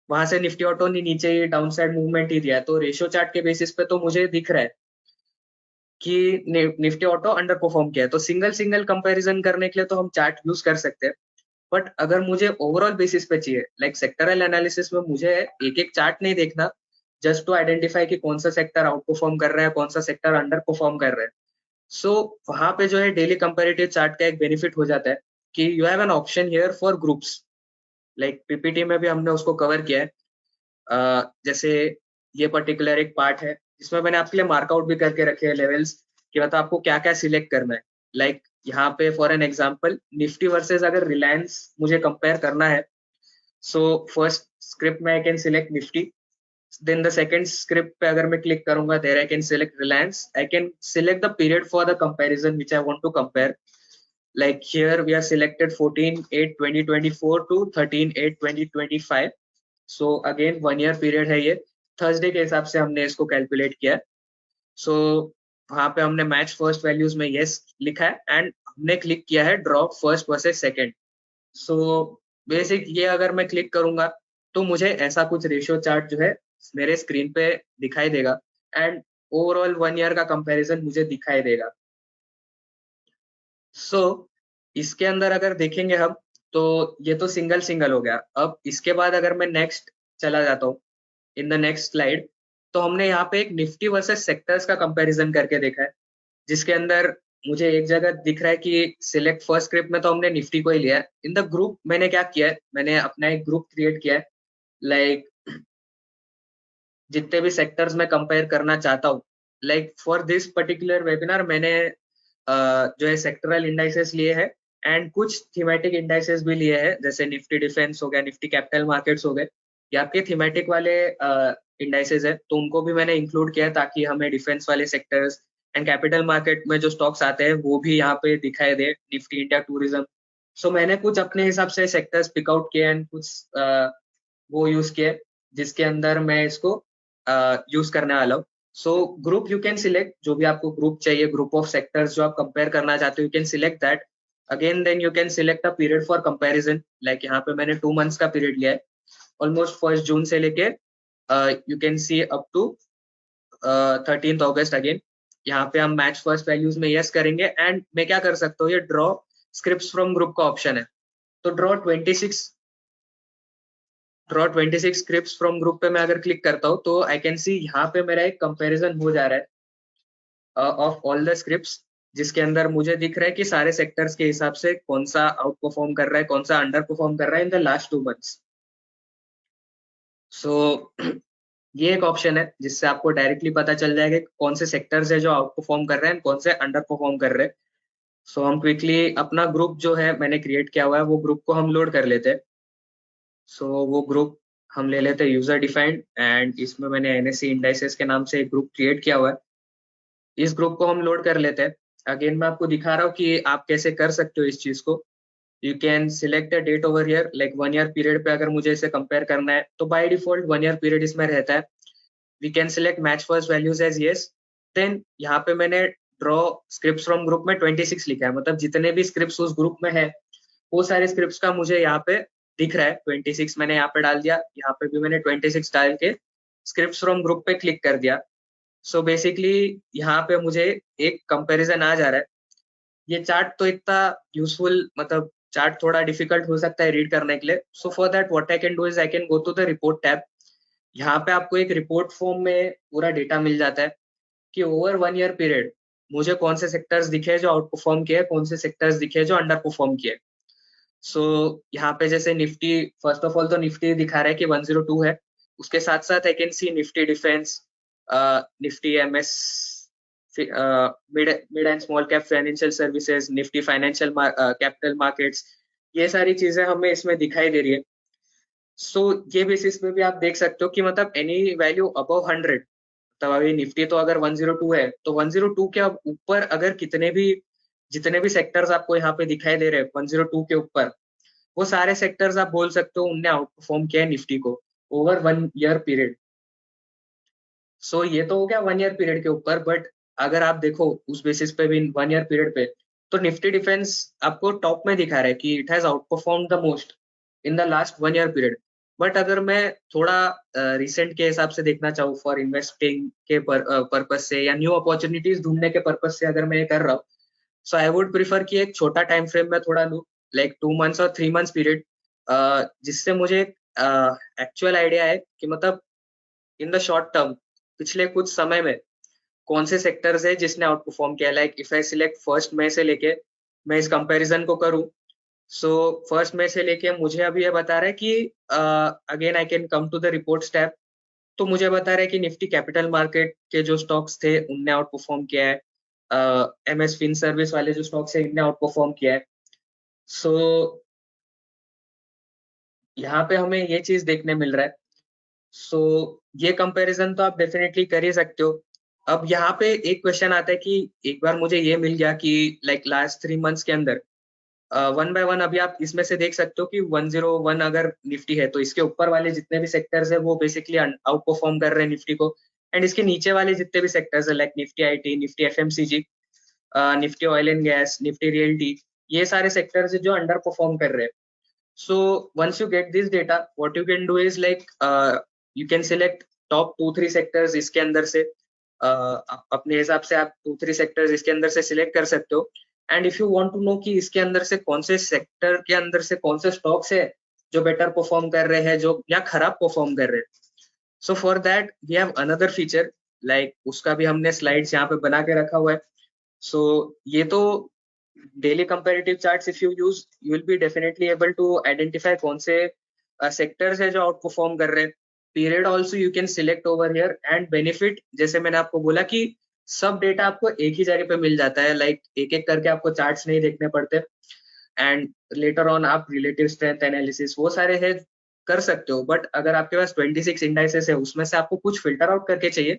वहां से निफ्टी ऑटो ने नीचे ही डाउन साइड मूवमेंट ही दिया है। तो रेशियो चार्ट के बेसिस पे तो मुझे दिख रहा है कि निफ्टी ऑटो अंडर परफॉर्म किया है। तो सिंगल सिंगल कंपैरिजन करने के लिए तो हम चार्ट यूज कर सकते हैं, बट अगर मुझे ओवरऑल बेसिस पे चाहिए, लाइक सेक्टरल एनालिसिस में मुझे एक एक चार्ट नहीं देखना जस्ट टू आइडेंटिफाई कि कौन सा सेक्टर आउट परफॉर्म कर रहा है, कौन सा सेक्टर अंडर परफॉर्म कर रहा है। सो वहां पे जो है डेली कंपेरेटिव चार्ट का एक बेनिफिट हो जाता है कि you have an option here for groups. Like PPT में भी हमने उसको कवर किया है। जैसे ये पर्टिकुलर एक पार्ट है जिसमें मैंने आपके लिए मार्कआउट भी करके रखे हैं लेवल्स कि मतलब आपको क्या क्या सिलेक्ट करना है। लाइक यहाँ पे for an example Nifty versus अगर रिलायंस मुझे कंपेयर करना है, सो फर्स्ट स्क्रिप्ट में I can select Nifty, then the second script पे अगर मैं क्लिक करूंगा there I can select Reliance, I can select the period for the comparison which I want to compare. Like here we are selected 14/8/2024 to 13/8/2025. So again 1 year period है ये, Thursday के हिसाब से हमने इसको कैलकुलेट किया। सो वहां पे हमने मैच फर्स्ट वैल्यूज में यस लिखा है एंड हमने क्लिक किया है drop first versus second. So basic ये अगर मैं क्लिक करूंगा तो मुझे ऐसा कुछ रेशियो चार्ट जो है मेरे स्क्रीन पे दिखाई देगा एंड ओवरऑल 1 ईयर का कंपैरिजन मुझे दिखाई देगा। सो इसके अंदर अगर देखेंगे हम तो ये तो सिंगल सिंगल हो गया। अब इसके बाद अगर मैं नेक्स्ट चला जाता हूँ इन द नेक्स्ट स्लाइड, तो हमने यहाँ पे एक निफ्टी वर्सेस सेक्टर्स का कंपैरिजन करके देखा है, जिसके अंदर मुझे एक जगह दिख रहा है कि सिलेक्ट फर्स्ट स्क्रिप्ट में तो हमने निफ्टी को ही लिया है। इन द ग्रुप मैंने क्या किया है, मैंने अपना एक ग्रुप क्रिएट किया है। लाइक जितने भी सेक्टर्स में कंपेयर करना चाहता हूँ, like for this particular webinar मैंने जो है सेक्टरल इंडाइसेस लिए हैं एंड कुछ थीमेटिक इंडाइसेस भी लिए हैं, जैसे निफ्टी डिफेंस हो गया, निफ्टी कैपिटल मार्केट्स हो गए। ये आपके थीमेटिक वाले इंडाइसेस है तो उनको भी मैंने इंक्लूड किया है ताकि हमें डिफेंस वाले सेक्टर्स एंड कैपिटल मार्केट में जो स्टॉक्स आते हैं वो भी यहाँ पे दिखाई दे, निफ्टी इंडिया टूरिज्म। सो मैंने कुछ अपने हिसाब से सेक्टर्स पिकआउट किए एंड कुछ वो यूज किए जिसके अंदर मैं इसको यूज करने वाला हूँ। So group you can select, जो भी आपको ग्रुप चाहिए, ग्रुप ऑफ सेक्टर्स जो आप कंपेयर करना चाहते हो, you can select that. Again then you can select a period for comparison. Like यहाँ पे मैंने 2 मंथ्स का पीरियड लिया है ऑलमोस्ट 1 जून से लेके you can see up to 13 August again. यहाँ पे हम मैच फर्स्ट वैल्यूज में यस करेंगे एंड मैं क्या कर सकता हूँ, ये ड्रॉ स्क्रिप्ट फ्रॉम ग्रुप का ऑप्शन है। तो ड्रॉ 26 स्क्रिप्ट्स फ्रॉम ग्रुप पे मैं अगर क्लिक करता हूँ तो आई कैन सी यहाँ पे मेरा एक कंपैरिजन हो जा रहा है ऑफ ऑल द स्क्रिप्ट्स, जिसके अंदर मुझे दिख रहा है कि सारे सेक्टर्स के हिसाब से कौन सा आउट परफॉर्म कर रहा है, कौन सा अंडर परफॉर्म कर रहा है इन द लास्ट 2 मंथ्स। सो ये एक ऑप्शन है जिससे आपको डायरेक्टली पता चल जाएगा कि कौन से सेक्टर्स है जो आउट परफॉर्म कर रहे हैं, कौन से अंडर परफॉर्म कर रहे हैं। सो हम क्विकली अपना ग्रुप जो है मैंने क्रिएट किया हुआ है वो ग्रुप को हम लोड कर लेते हैं। सो वो ग्रुप हम ले लेते हैं यूजर डिफाइंड, एंड इसमें मैंने एनएससी इंडाइसेस के नाम से एक ग्रुप क्रिएट किया हुआ है। इस ग्रुप को हम लोड कर लेते हैं। अगेन मैं आपको दिखा रहा हूँ कि आप कैसे कर सकते हो इस चीज को। You can select a date over here, like 1 year period पे अगर मुझे इसे कंपेयर करना है तो बाय डिफॉल्ट 1 ईयर पीरियड इसमें रहता है। We can select match first values as yes. Then यहाँ पे मैंने ड्रॉ स्क्रिप्ट्स फ्रॉम ग्रुप में 26 लिखा है, मतलब जितने भी स्क्रिप्ट्स उस ग्रुप में है वो सारे स्क्रिप्ट्स का मुझे यहाँ पे दिख रहा है। 26 मैंने यहाँ पे डाल दिया, यहाँ पे भी मैंने 26 डाल के स्क्रिप्ट्स फ्रॉम ग्रुप पे क्लिक कर दिया। सो बेसिकली यहाँ पे मुझे एक कंपैरिजन आ जा रहा है। ये चार्ट तो इतना यूजफुल, मतलब चार्ट थोड़ा डिफिकल्ट हो सकता है रीड करने के लिए। So for that what I can do is I can go to the report tab. यहाँ पे आपको एक रिपोर्ट फॉर्म में पूरा डेटा मिल जाता है कि ओवर 1 ईयर पीरियड मुझे कौन से सेक्टर्स दिखे जो आउट परफॉर्म किए, कौन से सेक्टर्स दिखे जो अंडर परफॉर्म किए। सो यहाँ पे जैसे निफ्टी, फर्स्ट ऑफ ऑल तो निफ्टी दिखा रहा है कि 102 है। उसके साथ साथ I can see Nifty defence, Nifty MS, mid mid and small cap financial services, Nifty financial capital markets, ये सारी चीजें हमें इसमें दिखाई दे रही है। सो ये बेसिस पे भी आप देख सकते हो कि मतलब एनी वैल्यू अबव 100, मतलब अभी निफ्टी तो अगर 102 है तो 102 के अब ऊपर अगर जितने भी सेक्टर्स आपको यहाँ पे दिखाई दे रहे हैं 102 के ऊपर, वो सारे सेक्टर्स आप बोल सकते हो उनने आउट परफॉर्म किया है निफ्टी को ओवर 1 ईयर पीरियड। सो ये तो हो गया 1 ईयर पीरियड के ऊपर, बट अगर आप देखो उस बेसिस पे भी 1 ईयर पीरियड पे, तो निफ्टी डिफेंस आपको टॉप में दिखा रहा है कि it has out perform the most in the last 1 year period. But अगर मैं थोड़ा रिसेंट के हिसाब से देखना चाहूँ फॉर इन्वेस्टिंग के पर्पज से या न्यू अपॉर्चुनिटीज ढूंढने के पर्पज से अगर मैं ये कर रहा हूँ, सो आई वुड प्रिफर कि एक छोटा टाइम फ्रेम में थोड़ा लूँ, लाइक 2 मंथ्स और 3 मंथ्स पीरियड, जिससे मुझे एक्चुअल आइडिया है कि मतलब इन द शॉर्ट टर्म पिछले कुछ समय में कौन से सेक्टर्स है जिसने आउट परफॉर्म किया। Like if I select first May से लेके मैं इस कंपैरिजन को करूं, सो फर्स्ट मई से लेके मुझे अभी ये बता रहा है कि again I can come to the reports tab. तो मुझे बता रहा है कि निफ्टी कैपिटल मार्केट के जो स्टॉक्स थे उनने आउट परफॉर्म किया है, एमएस फिन सर्विस वाले जो स्टॉक्स है इनने आउट परफॉर्म किया है। सो यहाँ पे हमें ये चीज देखने मिल रहा है। सो ये कंपैरिजन तो आप डेफिनेटली कर ही सकते हो। अब यहाँ पे एक क्वेश्चन आता है कि एक बार मुझे ये मिल गया कि लाइक लास्ट 3 मंथ्स के अंदर वन बाय वन अभी आप इसमें से देख सकते हो कि 101 अगर निफ्टी है तो इसके ऊपर वाले जितने भी सेक्टर्स है वो बेसिकली आउट परफॉर्म कर रहे हैं निफ्टी को, एंड इसके नीचे वाले जितने भी सेक्टर्स है like Nifty IT, Nifty FMCG, Nifty oil and gas, Nifty realty, ये सारे सेक्टर्स है जो अंडर परफॉर्म कर रहे हैं। So once you get this data, what you can do is like you can select top 2-3 sectors इसके अंदर से, अपने हिसाब से आप 2-3 सेक्टर्स इसके अंदर से सिलेक्ट कर सकते हो। And if you want to know कि इसके अंदर से कौन से सेक्टर के अंदर से कौन से स्टॉक्स है जो बेटर परफॉर्म कर रहे हैं, जो या खराब परफॉर्म कर रहे हैं, so for that we have another feature, like उसका भी हमने स्लाइड्स यहाँ पे बना के रखा हुआ है। सो ये तो daily comparative charts if you use you will be definitely able to identify कौन से सेक्टर्स है जो आउट परफॉर्म कर रहे हैं। Period also you can select over here, and benefit जैसे मैंने आपको बोला कि सब डेटा आपको एक ही जगह पे मिल जाता है, लाइक एक एक करके आपको चार्ट्स नहीं देखने पड़ते। एंड लेटर ऑन आप रिलेटिव स्ट्रेंथ एनालिसिस वो सारे है कर सकते हो, बट अगर आपके पास 26 इंडाइसेस है उसमें से आपको कुछ फिल्टर आउट करके चाहिए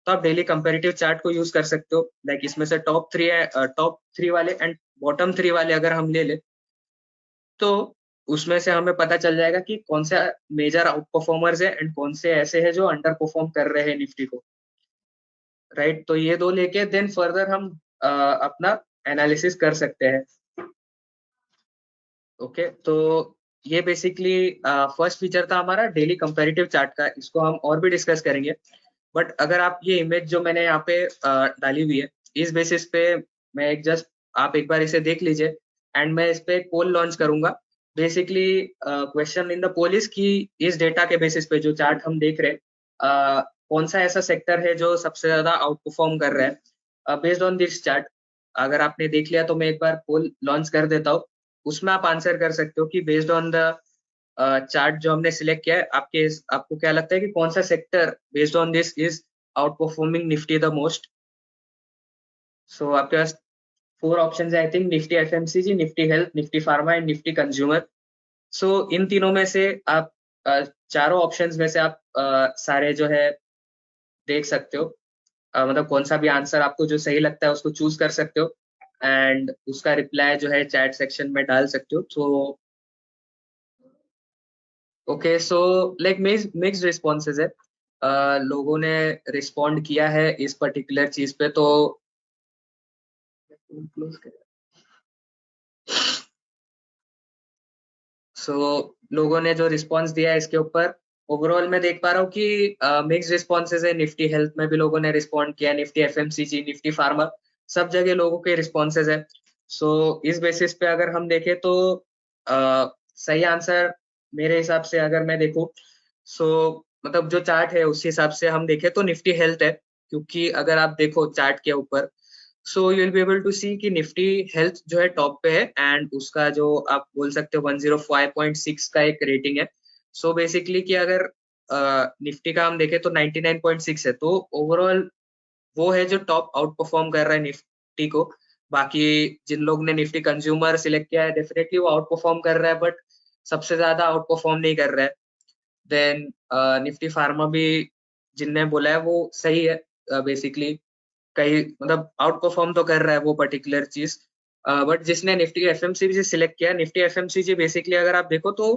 तो आप डेली कंपैरेटिव चार्ट को यूज कर सकते हो। लाइक इसमें से टॉप 3 है, टॉप 3 वाले एंड बॉटम 3 वाले अगर हम ले ले तो उसमें से हमें पता चल जाएगा कि कौन सा मेजर आउट परफॉर्मर्स है एंड कौन से ऐसे हैं जो अंडर परफॉर्म कर रहे हैं निफ्टी को, राइट। तो ये दो लेके देन फर्दर हम अपना एनालिसिस कर सकते हैं। ओके, तो ये बेसिकली फर्स्ट फीचर था हमारा डेली कंपैरेटिव चार्ट का, इसको हम और भी डिस्कस करेंगे। बट अगर आप ये इमेज जो मैंने यहाँ पे डाली हुई है, इस बेसिस पे मैं एक जस्ट आप एक बार इसे देख लीजिए एंड मैं इस पे एक पोल लॉन्च करूंगा। Basically question in the poll is कि इस डेटा के बेसिस पे जो चार्ट हम देख रहे हैं, कौन सा ऐसा सेक्टर है जो सबसे ज्यादा आउट परफॉर्म कर रहा है बेस्ड ऑन दिस चार्ट। अगर आपने देख लिया तो मैं एक बार पोल लॉन्च कर देता हूँ, उसमें आप आंसर कर सकते हो कि बेस्ड ऑन द चार्ट जो हमने सिलेक्ट किया है, आपको क्या लगता है कि कौन सा sector based on this is out performing Nifty the most. So आपके पास फोर ऑप्शन है I think, Nifty FMCG, Nifty health, Nifty pharma and Nifty consumer. So इन तीनों में से आप चारों ऑप्शंस में से आप सारे जो है देख सकते हो। मतलब कौन सा भी आंसर आपको जो सही लगता है उसको चूज कर सकते हो एंड उसका रिप्लाई जो है चैट सेक्शन में डाल सकते हो। तो okay, so like mixed responses है। लोगों ने रिस्पॉन्ड किया है इस पर्टिकुलर चीज पे, तो लोगों ने जो रिस्पॉन्स दिया है इसके ऊपर, ओवरऑल मैं देख पा रहा हूँ कि मिक्स रिस्पॉन्सेज है। निफ्टी हेल्थ में भी लोगों ने रिस्पॉन्ड किया, निफ्टी एफएमसीजी, निफ्टी फार्मा, सब जगह लोगों के रिस्पॉन्सेज है। सो इस बेसिस पे अगर हम देखें तो सही आंसर मेरे हिसाब से अगर मैं देखूं, सो मतलब जो चार्ट है उस हिसाब से हम देखें तो निफ्टी हेल्थ है। क्योंकि अगर आप देखो चार्ट के ऊपर, so you will be able to see कि निफ्टी हेल्थ जो है टॉप पे है एंड उसका जो आप बोल सकते हो 105.6 का एक रेटिंग है। सो बेसिकली कि अगर निफ्टी का हम देखें तो 99.6 है, तो ओवरऑल वो है जो टॉप आउट परफॉर्म कर रहा है निफ्टी को। बाकी जिन लोग ने निफ्टी कंज्यूमर सिलेक्ट किया है, डेफिनेटली वो आउट परफॉर्म कर रहा है, बट सबसे ज्यादा आउट परफॉर्म नहीं कर रहा है। देन निफ्टी फार्मा भी जिनने बोला है वो सही है, बेसिकली कहीं मतलब आउट परफॉर्म तो कर रहा है वो पर्टिकुलर चीज। बट जिसने निफ्टी एफएमसीजी सिलेक्ट किया, निफ्टी एफएमसीजी बेसिकली अगर आप देखो तो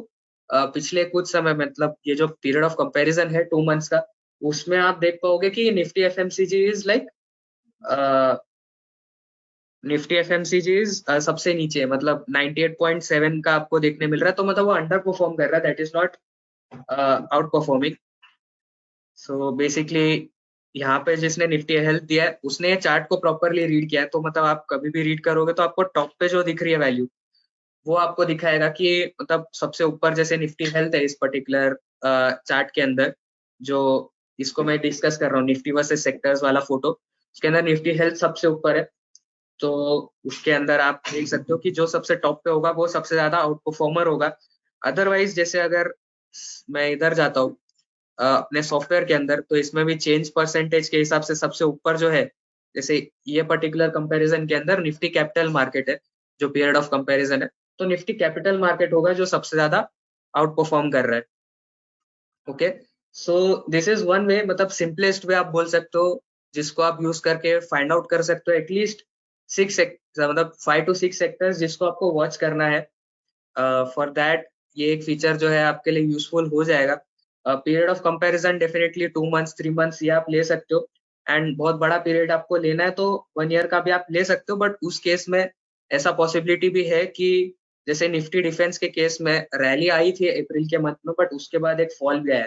पिछले कुछ समय मतलब ये जो पीरियड ऑफ कंपैरिजन है 2 मंथ्स का, उसमें आप देख पाओगे कि Nifty FMCG is like Nifty FMCG is सबसे नीचे, मतलब 98.7 का आपको देखने मिल रहा है, तो मतलब वो अंडर परफॉर्म कर रहा है, that is not out performing. So basically यहाँ पे जिसने निफ्टी हेल्थ दिया है उसने ये चार्ट को प्रॉपरली रीड किया है, तो मतलब आप कभी भी रीड करोगे तो आपको टॉप पे जो दिख रही है वैल्यू, वो आपको दिखाएगा कि मतलब सबसे ऊपर जैसे निफ्टी हेल्थ है इस पर्टिकुलर चार्ट के अंदर, जो इसको मैं डिस्कस कर रहा हूँ निफ्टी वर्सेस सेक्टर्स वाला फोटो, उसके अंदर निफ्टी हेल्थ सबसे ऊपर है। तो उसके अंदर आप देख सकते हो कि जो सबसे टॉप पे होगा वो सबसे ज्यादा आउट परफॉर्मर होगा। अदरवाइज जैसे अगर मैं इधर जाता हूँ अपने सॉफ्टवेयर के अंदर, तो इसमें भी चेंज परसेंटेज के हिसाब से सबसे ऊपर जो है, जैसे ये पर्टिकुलर कंपैरिजन के अंदर निफ्टी कैपिटल मार्केट है जो पीरियड ऑफ कंपैरिजन है, तो निफ्टी कैपिटल मार्केट होगा जो सबसे ज्यादा आउट परफॉर्म कर रहा है। Okay, so this is one way, मतलब सिंपलेस्ट वे आप बोल सकते हो जिसको आप यूज करके फाइंड आउट कर सकते हो एटलीस्ट 6 मतलब 5 to 6 सेक्टर्स जिसको आपको वॉच करना है। फॉर दैट ये एक फीचर जो है आपके लिए यूजफुल हो जाएगा। Period of comparison definitely 2 months 3 months ये आप ले सकते हो, एंड बहुत बड़ा पीरियड आपको लेना है तो 1 ईयर का भी आप ले सकते हो। बट उस केस में ऐसा पॉसिबिलिटी भी है कि जैसे निफ्टी डिफेंस के केस में रैली आई थी अप्रैल के मंथ में, बट उसके बाद एक फॉल भी आया,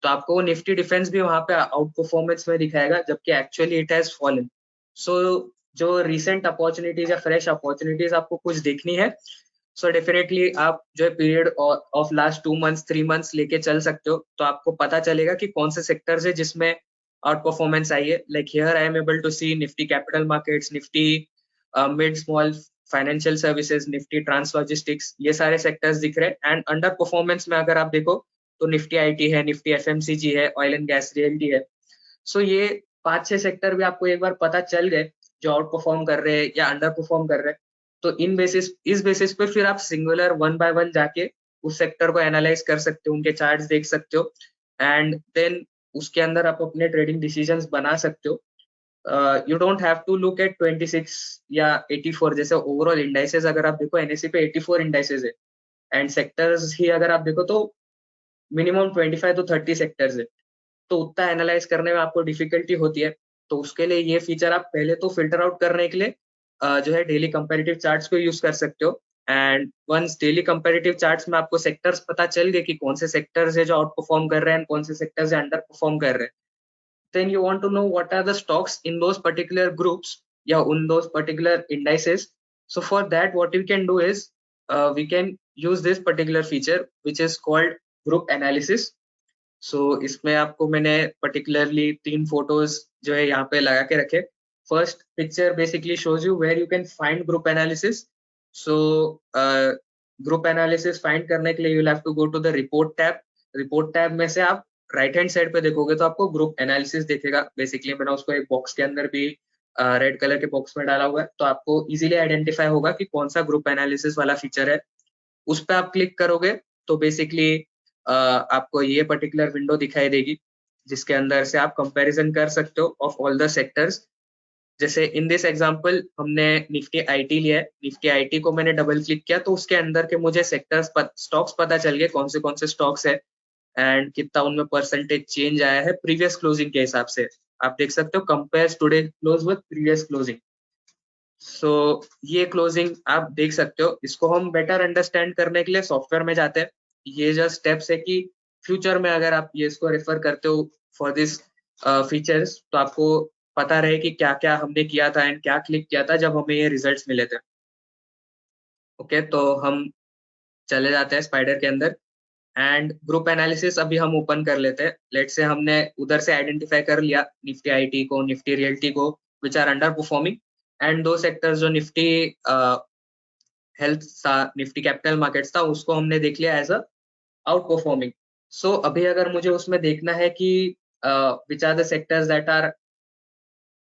तो आपको वो निफ्टी डिफेंस भी वहां पे आउट परफॉर्मेंस में दिखाएगा जबकि एक्चुअली इट हैज फॉलन। सो जो रिसेंट अपॉर्चुनिटीज या फ्रेश अपॉर्चुनिटीज आपको कुछ देखनी है, सो डेफिनेटली आप जो है period of last 2 months 3 months लेके चल सकते हो, तो आपको पता चलेगा कि कौन से सेक्टर्स है जिसमें आउट परफॉर्मेंस आई है। Like here I am able to see Nifty capital markets, Nifty mid small financial services, Nifty trans logistics, ये सारे सेक्टर्स दिख रहे हैं। एंड अंडर परफॉर्मेंस में अगर आप देखो तो निफ्टी आईटी है, निफ्टी एफएमसीजी है, ऑयल एंड गैस रियल्टी है। सो ये 5-6 सेक्टर भी आपको एक बार पता चल गए जो आउट परफॉर्म कर रहे हैं या अंडर परफॉर्म कर रहे हैं, तो इस बेसिस पे फिर आप सिंगुलर वन बाय वन जाके उस सेक्टर को एनालाइज कर सकते हो, उनके चार्ट्स देख सकते हो, एंड देन उसके अंदर आप अपने ट्रेडिंग डिसीजंस बना सकते हो। You don't have to look at 26 या 84 जैसे ओवरऑल इंडाइसेस। अगर आप देखो एनएससी पे 84 इंडाइसेस है, एंड सेक्टर्स ही अगर आप देखो तो मिनिमम 25 to 30 सेक्टर्स है, तो उतना एनालाइज करने में आपको डिफिकल्टी होती है। तो उसके लिए ये फीचर आप पहले तो फिल्टर आउट करने के लिए जो है डेली कंपैरेटिव चार्ट्स को यूज कर सकते हो, and once daily comparative charts में आपको सेक्टर्स पता चल गए कि कौन से सेक्टर्स है जो आउट परफॉर्म कर रहे हैं, कौन से सेक्टर्स है अंडर परफॉर्म कर रहे हैं, then you want to know what are the stocks in those particular groups, yeah, in those particular indices. So for that, what we can do is we can use this particular feature which is called group analysis. So इसमें आपको मैंने particularly 3 photos जो है यहाँ पे लगा के रखे. First picture basically shows you where you can find group analysis. So group analysis find करने के लिए you'll have to go to the report tab. report tab में से आप राइट हैंड साइड पे देखोगे तो आपको ग्रुप एनालिसिस दिखेगा. बेसिकली मैंने उसको एक बॉक्स के अंदर भी रेड कलर के बॉक्स में डाला हुआ है, तो आपको इजीली आइडेंटिफाई होगा कि कौन सा ग्रुप एनालिसिस वाला फीचर है. उस पर आप क्लिक करोगे तो बेसिकली आपको ये पर्टिकुलर विंडो दिखाई देगी जिसके अंदर से आप कंपैरिजन कर सकते हो ऑफ ऑल द सेक्टर्स. जैसे इन दिस एग्जांपल हमने निफ्टी आईटी लिया है. निफ्टी आईटी को मैंने डबल क्लिक किया तो उसके अंदर के मुझे सेक्टर्स स्टॉक्स पता चल गए कौन से स्टॉक्स है एंड कितना उनमें परसेंटेज चेंज आया है प्रीवियस क्लोजिंग के हिसाब से. आप देख सकते हो compare today close with previous closing. So ये क्लोजिंग आप देख सकते हो. इसको हम बेटर अंडरस्टैंड करने के लिए सॉफ्टवेयर में जाते हैं. ये जो स्टेप्स है कि फ्यूचर में अगर आप ये इसको रेफर करते हो फॉर दिस फीचर्स तो आपको पता रहे कि क्या क्या हमने किया था एंड क्या क्लिक किया था जब हमें ये रिजल्ट्स मिले थे. ओके, तो हम चले जाते हैं स्पाइडर के अंदर एंड ग्रुप एनालिसिस अभी हम ओपन कर लेते हैं. लेट्स से हमने उधर से आइडेंटिफाई कर लिया निफ्टी आईटी को, निफ्टी रियल्टी को which are underperforming, and दो सेक्टर्स जो निफ्टी हेल्थ था, निफ्टी कैपिटल मार्केट्स था, उसको हमने देख लिया as a outperforming. So अभी अगर मुझे उसमें देखना है कि which are the sectors that are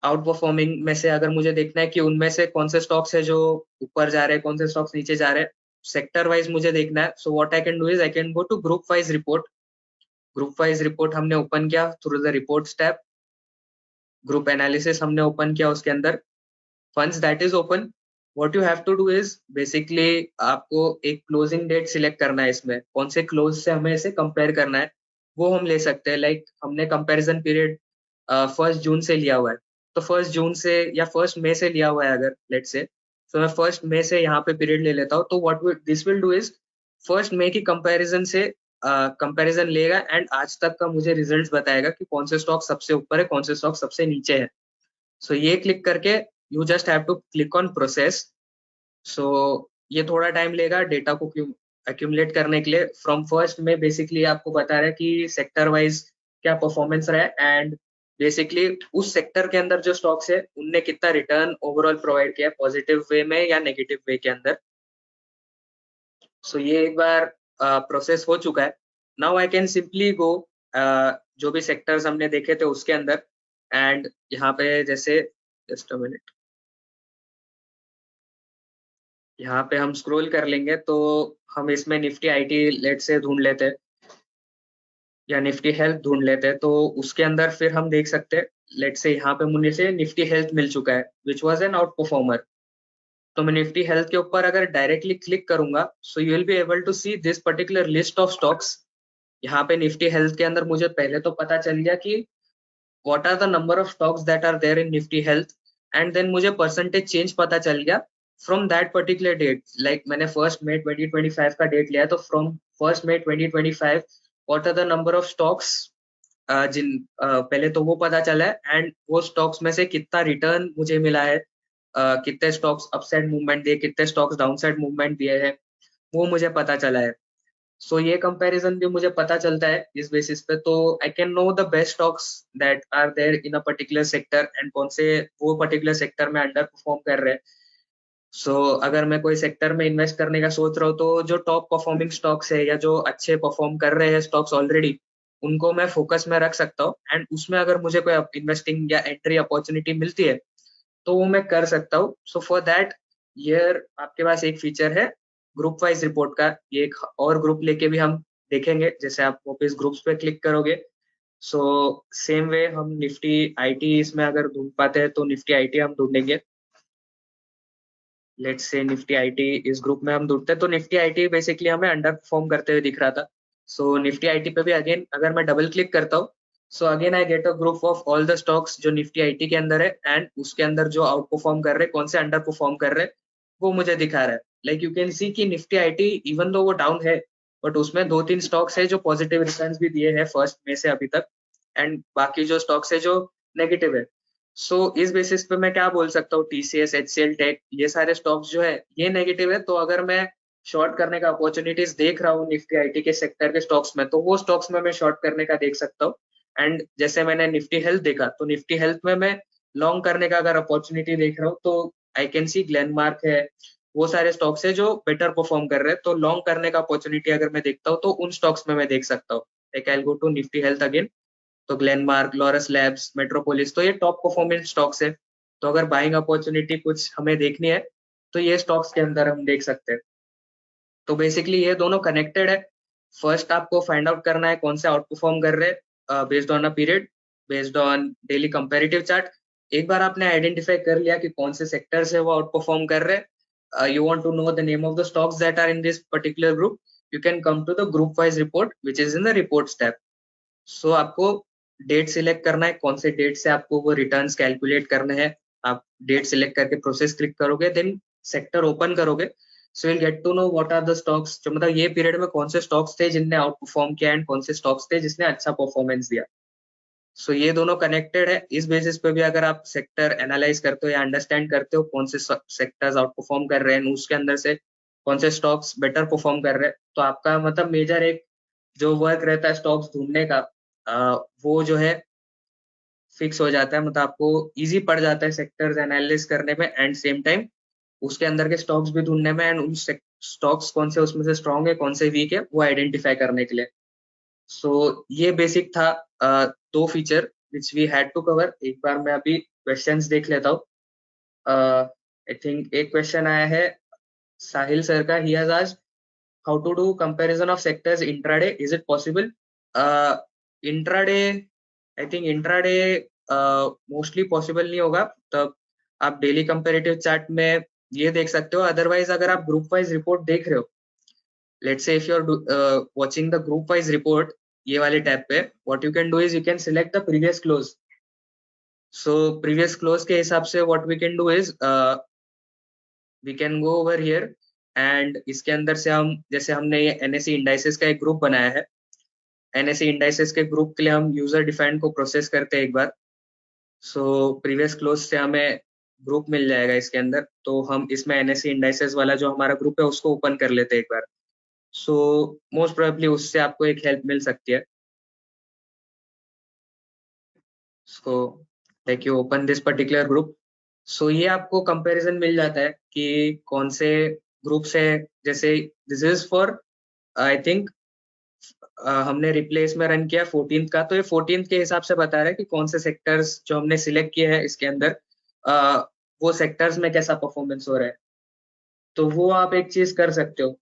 outperforming में से अगर मुझे देखना है कि उनमें से कौन से स्टॉक्स है जो ऊपर जा रहे हैं, कौन से स्टॉक्स नीचे जा रहे हैं, सेक्टर वाइज मुझे देखना है. So what I can do is I can go to group wise report. Group wise report हमने ओपन किया through the reports tab. Group analysis हमने ओपन किया उसके अंदर. Once that is open, what you have to do is basically आपको एक closing date select करना है. इसमें कौन से क्लोज से हमें इसे कंपेयर करना है वो हम ले सकते हैं. लाइक हमने कंपेरिजन पीरियड 1 जून से लिया हुआ है, तो 1 जून से या 1 मई से लिया हुआ है अगर लेट्स से, तो मैं 1 मई से यहाँ पे पीरियड ले लेता हूँ. तो what this will do is 1 मई की कंपैरिजन से कंपैरिजन लेगा एंड आज तक का मुझे रिजल्ट्स बताएगा कि कौन से स्टॉक सबसे ऊपर है, कौन से स्टॉक सबसे नीचे है. सो ये क्लिक करके you just have to click on process. So ये थोड़ा टाइम लेगा डेटा को एक्यूमुलेट करने के लिए. फ्रॉम 1 में बेसिकली आपको बता रहा है कि सेक्टर वाइज क्या परफॉर्मेंस रहा है एंड बेसिकली उस सेक्टर के अंदर जो स्टॉक्स है उनने कितना रिटर्न ओवरऑल प्रोवाइड किया, पॉजिटिव वे में या नेगेटिव वे के अंदर. सो ये एक बार प्रोसेस हो चुका है. Now I can simply go जो भी सेक्टर्स हमने देखे थे उसके अंदर एंड यहाँ पे जैसे जस्ट अ मिनट, यहाँ पे हम स्क्रॉल कर लेंगे तो हम इसमें निफ्टी आईटी लेट से ढूंढ लेते हैं या निफ्टी हेल्थ ढूंढ लेते हैं. तो उसके अंदर फिर हम देख सकते हैं लेट से यहाँ पे मुझे से निफ्टी हेल्थ मिल चुका है which was an out performer. तो मैं निफ्टी हेल्थ के ऊपर अगर डायरेक्टली क्लिक करूंगा so you will be able to see this particular list of stocks. यहाँ पे निफ्टी हेल्थ के अंदर मुझे पहले तो पता चल गया कि what are the number of stocks that are there in Nifty health and then मुझे परसेंटेज चेंज पता चल गया from that particular date. Like मैंने 1 मई 2025 का डेट लिया है तो from 1 May 2025 what are the number of stocks जिन पहले तो वो पता चला है एंड वो स्टॉक्स में से कितना रिटर्न मुझे मिला है, कितने स्टॉक्स अपसाइड मूवमेंट दिए, कितने स्टॉक्स डाउनसाइड मूवमेंट दिए हैं, वो मुझे पता चला है. सो ये कंपैरिजन भी मुझे पता चलता है इस बेसिस पे. तो I can know the best stocks that are there in a particular sector and कौन से वो पर्टिकुलर सेक्टर में अंडर परफॉर्म कर रहे हैं. सो अगर मैं कोई सेक्टर में इन्वेस्ट करने का सोच रहा हूँ तो जो टॉप परफॉर्मिंग स्टॉक्स है या जो अच्छे परफॉर्म कर रहे हैं स्टॉक्स ऑलरेडी, उनको मैं फोकस में रख सकता हूँ एंड उसमें अगर मुझे कोई इन्वेस्टिंग या एंट्री अपॉर्चुनिटी मिलती है तो वो मैं कर सकता हूँ. सो फॉर दैट हियर आपके पास एक फीचर है ग्रुप वाइज रिपोर्ट का. ये एक और ग्रुप लेके भी हम देखेंगे. जैसे आप वापस ग्रुप्स पे क्लिक करोगे सो सेम वे हम निफ्टी आईटी इसमें अगर ढूंढ पाते हैं तो निफ्टी आईटी हम ढूंढेंगे. लेट्स से निफ्टी आईटी इस ग्रुप में हम ढूंढते हैं तो निफ्टी आईटी बेसिकली हमें अंडर परफॉर्म करते हुए दिख रहा था. सो निफ्टी आईटी पे भी अगेन अगर मैं डबल क्लिक करता हूँ so again I get a group of all the stocks जो निफ्टी आईटी के अंदर है एंड उसके अंदर जो आउट परफॉर्म कर रहे हैं, कौन से अंडर परफॉर्म कर रहे हैं वो मुझे दिखा रहा है। लाइक यू कैन सी कि निफ्टी आईटी इवन दो वो डाउन है, बट उसमें 2-3 स्टॉक्स है जो पॉजिटिव रिटर्न्स भी दिए हैं फर्स्ट में से अभी तक, एंड बाकी जो स्टॉक्स है जो नेगेटिव है। सो इस बेसिस पे मैं क्या बोल सकता हूँ, टीसीएस, एचसीएल टेक, ये सारे स्टॉक्स जो है ये नेगेटिव है, तो अगर मैं शॉर्ट करने का अपॉर्चुनिटीज देख रहा हूँ निफ्टी आईटी के सेक्टर के स्टॉक्स में, तो वो स्टॉक्स में मैं शॉर्ट करने का देख सकता हूँ। एंड जैसे मैंने निफ्टी हेल्थ देखा, तो निफ्टी हेल्थ में मैं लॉन्ग करने का अगर अपॉर्चुनिटी देख रहा हूँ, तो आई कैन सी ग्लेनमार्क है, वो सारे स्टॉक्स है जो बेटर परफॉर्म कर रहे हैं, तो लॉन्ग करने का अपॉर्चुनिटी अगर मैं देखता हूँ तो उन स्टॉक्स में मैं देख सकता हूँ। Like I go to Nifty health again, तो ग्लेनमार्क, लॉरस लैब्स, मेट्रोपोलिस, तो ये टॉप परफॉर्मिंग स्टॉक्स है। तो अगर बाइंग अपॉर्चुनिटी कुछ हमें देखनी है, तो ये स्टॉक्स के अंदर हम देख सकते हैं। तो बेसिकली ये दोनों कनेक्टेड है। फर्स्ट आपको फाइंड आउट करना है कौन से आउट परफॉर्म कर रहे हैं based on a period, based on daily comparative chart. एक बार आपने आइडेंटिफाई कर लिया कि कौन से सेक्टर्स है वो आउट परफॉर्म कर रहे हैं, you want to know the name of the stocks that are in this particular group, you can come to the group wise report which is in the reports tab. So आपको date select करना है, कौन से date से आपको वो returns calculate करने हैं। आप डेट सिलेक्ट करके प्रोसेस क्लिक करोगे, देन सेक्टर ओपन करोगे, so will get to know what are the stocks, जो मतलब ये पीरियड में कौन से स्टॉक्स थे जिनने आउट परफॉर्म किया एंड कौन से स्टॉक्स थे जिसने अच्छा परफॉर्मेंस दिया। सो ये दोनों कनेक्टेड है। इस बेसिस पे भी अगर आप सेक्टर एनालाइज करते हो या अंडरस्टैंड करते हो कौन से सेक्टर्स आउट परफॉर्म कर रहे हैं, उसके अंदर से कौन से स्टॉक्स बेटर परफॉर्म कर रहे हैं, तो आपका मतलब मेजर एक जो वर्क रहता है स्टॉक्स ढूंढने का, वो जो है फिक्स हो जाता है। मतलब आपको इजी पड़ जाता है सेक्टर्स एनालिसिस करने में, एंड सेम टाइम उसके अंदर के स्टॉक्स भी ढूंढने में, एंड उन स्टॉक्स कौन से उसमें से स्ट्रॉन्ग है कौन से वीक है वो आइडेंटिफाई करने के लिए। सो ये बेसिक था, दो feature which we had to cover. एक बार मैं अभी क्वेश्चंस देख लेता हूँ। आई थिंक एक क्वेश्चन आया है साहिल सर का, he has asked how to do comparison of sectors intraday, is it possible? Intraday, I think intraday mostly possible नहीं होगा, तब आप डेली कंपैरेटिव चार्ट में ये देख सकते हो। अदरवाइज अगर आप ग्रुप वाइज रिपोर्ट देख रहे हो, let's say if you are watching the group wise report, ये वाले टैब पे what you can do is you can select the previous close. So previous close के हिसाब से what we can do is we can go over here, and इसके अंदर से हम, जैसे हमने ये एनएससी इंडाइसेस का एक ग्रुप बनाया है, एनएससी इंडाइसेस के ग्रुप के लिए हम यूजर डिफाइंड को प्रोसेस करते हैं एक बार। सो प्रीवियस क्लोज से हमें ग्रुप मिल जाएगा इसके अंदर, तो हम इसमें एनएससी इंडाइसेस वाला जो हमारा ग्रुप है उसको ओपन कर लेते हैं एक बार। सो मोस्ट प्रोबेबली उससे आपको एक हेल्प मिल सकती है। So like you open this particular group, so ये आपको कंपैरिजन मिल जाता है कि कौन से ग्रुप से, जैसे this is for I think हमने रिप्लेस में रन किया 14th का, तो ये 14th के हिसाब से बता रहा है कि कौन से सेक्टर्स जो हमने सिलेक्ट किए हैं इसके अंदर, uh, वो सेक्टर्स में कैसा परफॉर्मेंस हो रहा है। तो वो आप एक चीज कर सकते हो।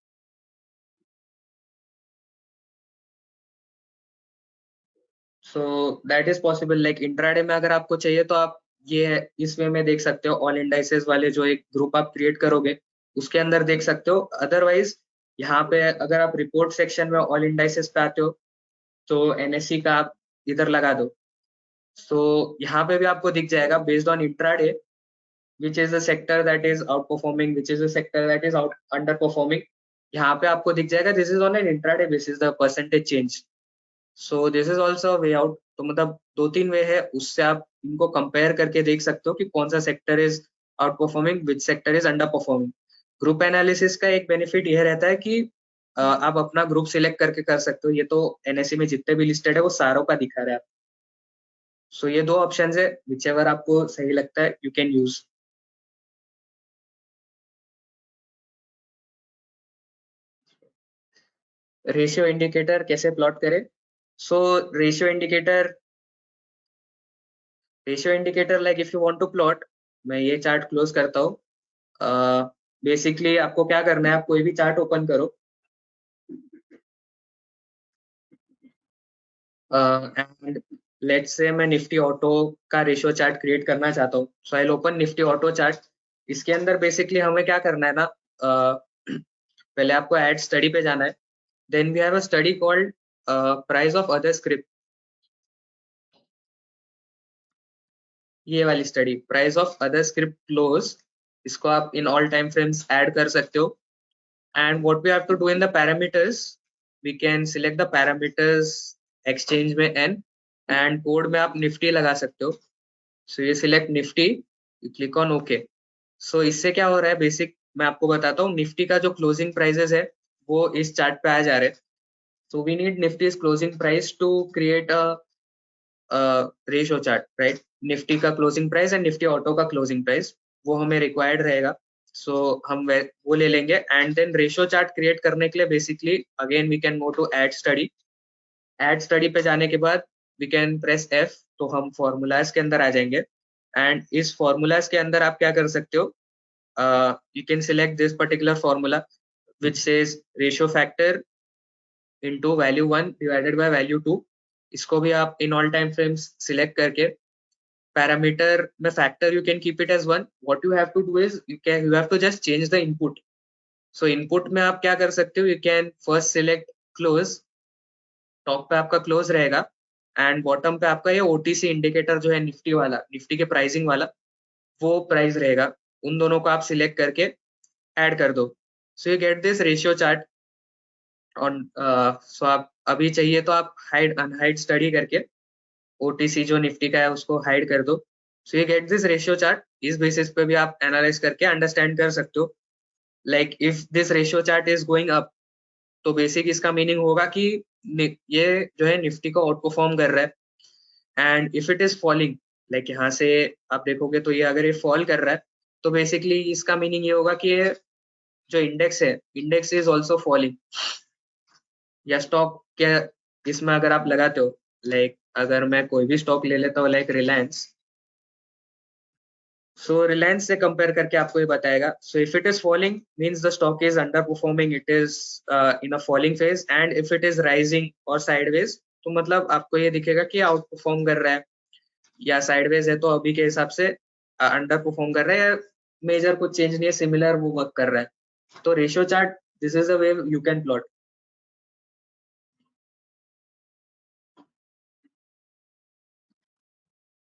So that is possible, like intraday में अगर आपको चाहिए तो आप ये इस वे में देख सकते हो, ऑल इंडाइसेस वाले जो एक ग्रुप आप क्रिएट करोगे उसके अंदर देख सकते हो। अदरवाइज यहाँ पे अगर आप रिपोर्ट सेक्शन में ऑल इंडाइसेस पे आते हो, तो एनएससी का आप इधर लगा दो, सो यहाँ पे भी आपको दिख जाएगा based on intraday which is a sector that is out performing, which is a sector that is out under performing. यहाँ पे आपको दिख जाएगा this is on an intraday basis the percentage change. So this is also way out. तो मतलब 2-3 वे है, उससे आप इनको कंपेयर करके देख सकते हो कि कौन सा sector is out performing, which sector is under performing. Group analysis का एक बेनिफिट यह रहता है कि आप अपना ग्रुप सिलेक्ट करके कर सकते हो। ये तो एनएससी में जितने भी लिस्टेड है वो सारों का दिखा रहा है। सो ये दो ऑप्शन है, विच एवर आपको सही लगता है you can use. Ratio indicator कैसे प्लॉट करें? So ratio indicator, like if you want to plot, मैं ये चार्ट क्लोज करता हूँ। बेसिकली आपको क्या करना है, आप कोई भी चार्ट ओपन करो, एंड लेट्स से मैं निफ्टी ऑटो का रेशियो चार्ट क्रिएट करना चाहता हूँ, so I open Nifty auto chart. इसके अंदर बेसिकली हमें क्या करना है ना, पहले आपको ऐड स्टडी पे जाना है, then we have a study called price of other script. ये वाली study price of other script close, इसको आप in all time frames add कर सकते हो. And what we have to do in the parameters, we can select the parameters exchange में N, and code में आप निफ्टी लगा सकते हो. सो ये select Nifty, you click on okay. So इससे क्या हो रहा है, बेसिक मैं आपको बताता हूँ. निफ्टी का जो क्लोजिंग प्राइजेस है वो इस चार्ट पे आ जा रहे हैं. So we need Nifty's closing price to create a ratio chart, right. Nifty का closing price and Nifty auto का क्लोजिंग प्राइस वो हमें रिक्वायर्ड रहेगा. सो हम वो ले लेंगे. And then ratio chart create करने के लिए basically again we can go to add study. Add study पे जाने के बाद वी कैन प्रेस एफ, तो हम फॉर्मूलाज के अंदर आ जाएंगे. एंड इस फॉर्मूलाज के अंदर आप क्या कर सकते हो, you can select this particular formula which says ratio factor into value 1 divided by value 2. इसको भी आप in all time frames select करके पैरामीटर में factor you can keep it as 1. what you have to do is you have to just change the input. so input में आप क्या कर सकते हो, you can first select close. Top पे आपका क्लोज रहेगा एंड बॉटम पे आपका ये ओटीसी इंडिकेटर जो है निफ्टी वाला, निफ्टी के प्राइसिंग वाला, वो प्राइस रहेगा. उन दोनों को आप सिलेक्ट करके ऐड कर दो. So you get this ratio chart on. So आप अभी चाहिए तो आप हाइड अनहाइड स्टडी करके ओटीसी जो निफ्टी का है उसको हाइड कर दो. So you get this ratio chart. इस बेसिस पे भी आप एनालाइज करके अंडरस्टैंड कर सकते हो. Like if this ratio chart is going up, तो बेसिक इसका मीनिंग होगा कि ये जो है निफ्टी को आउट परफॉर्म कर रहा है. And if it is falling, like यहाँ से आप देखोगे तो ये अगर ये फॉल कर रहा है तो बेसिकली इसका मीनिंग ये होगा कि ये जो इंडेक्स है, इंडेक्स इज ऑल्सो फॉलिंग. या स्टॉक के इसमें अगर आप लगाते हो, लाइक अगर मैं कोई भी स्टॉक ले लेता हूँ लाइक रिलायंस, सो रिलायंस से कंपेयर करके आपको ये बताएगा. So if it is falling means the stock is under performing, it is in a falling phase. And if it is rising और साइडवेज, तो मतलब आपको ये दिखेगा कि आउट परफॉर्म कर रहा है. या साइडवेज है तो अभी के हिसाब से अंडर परफॉर्म कर रहा है, या मेजर कुछ चेंज नहीं है, सिमिलर वो वर्क कर रहा है. तो ratio chart, this is a way you can plot.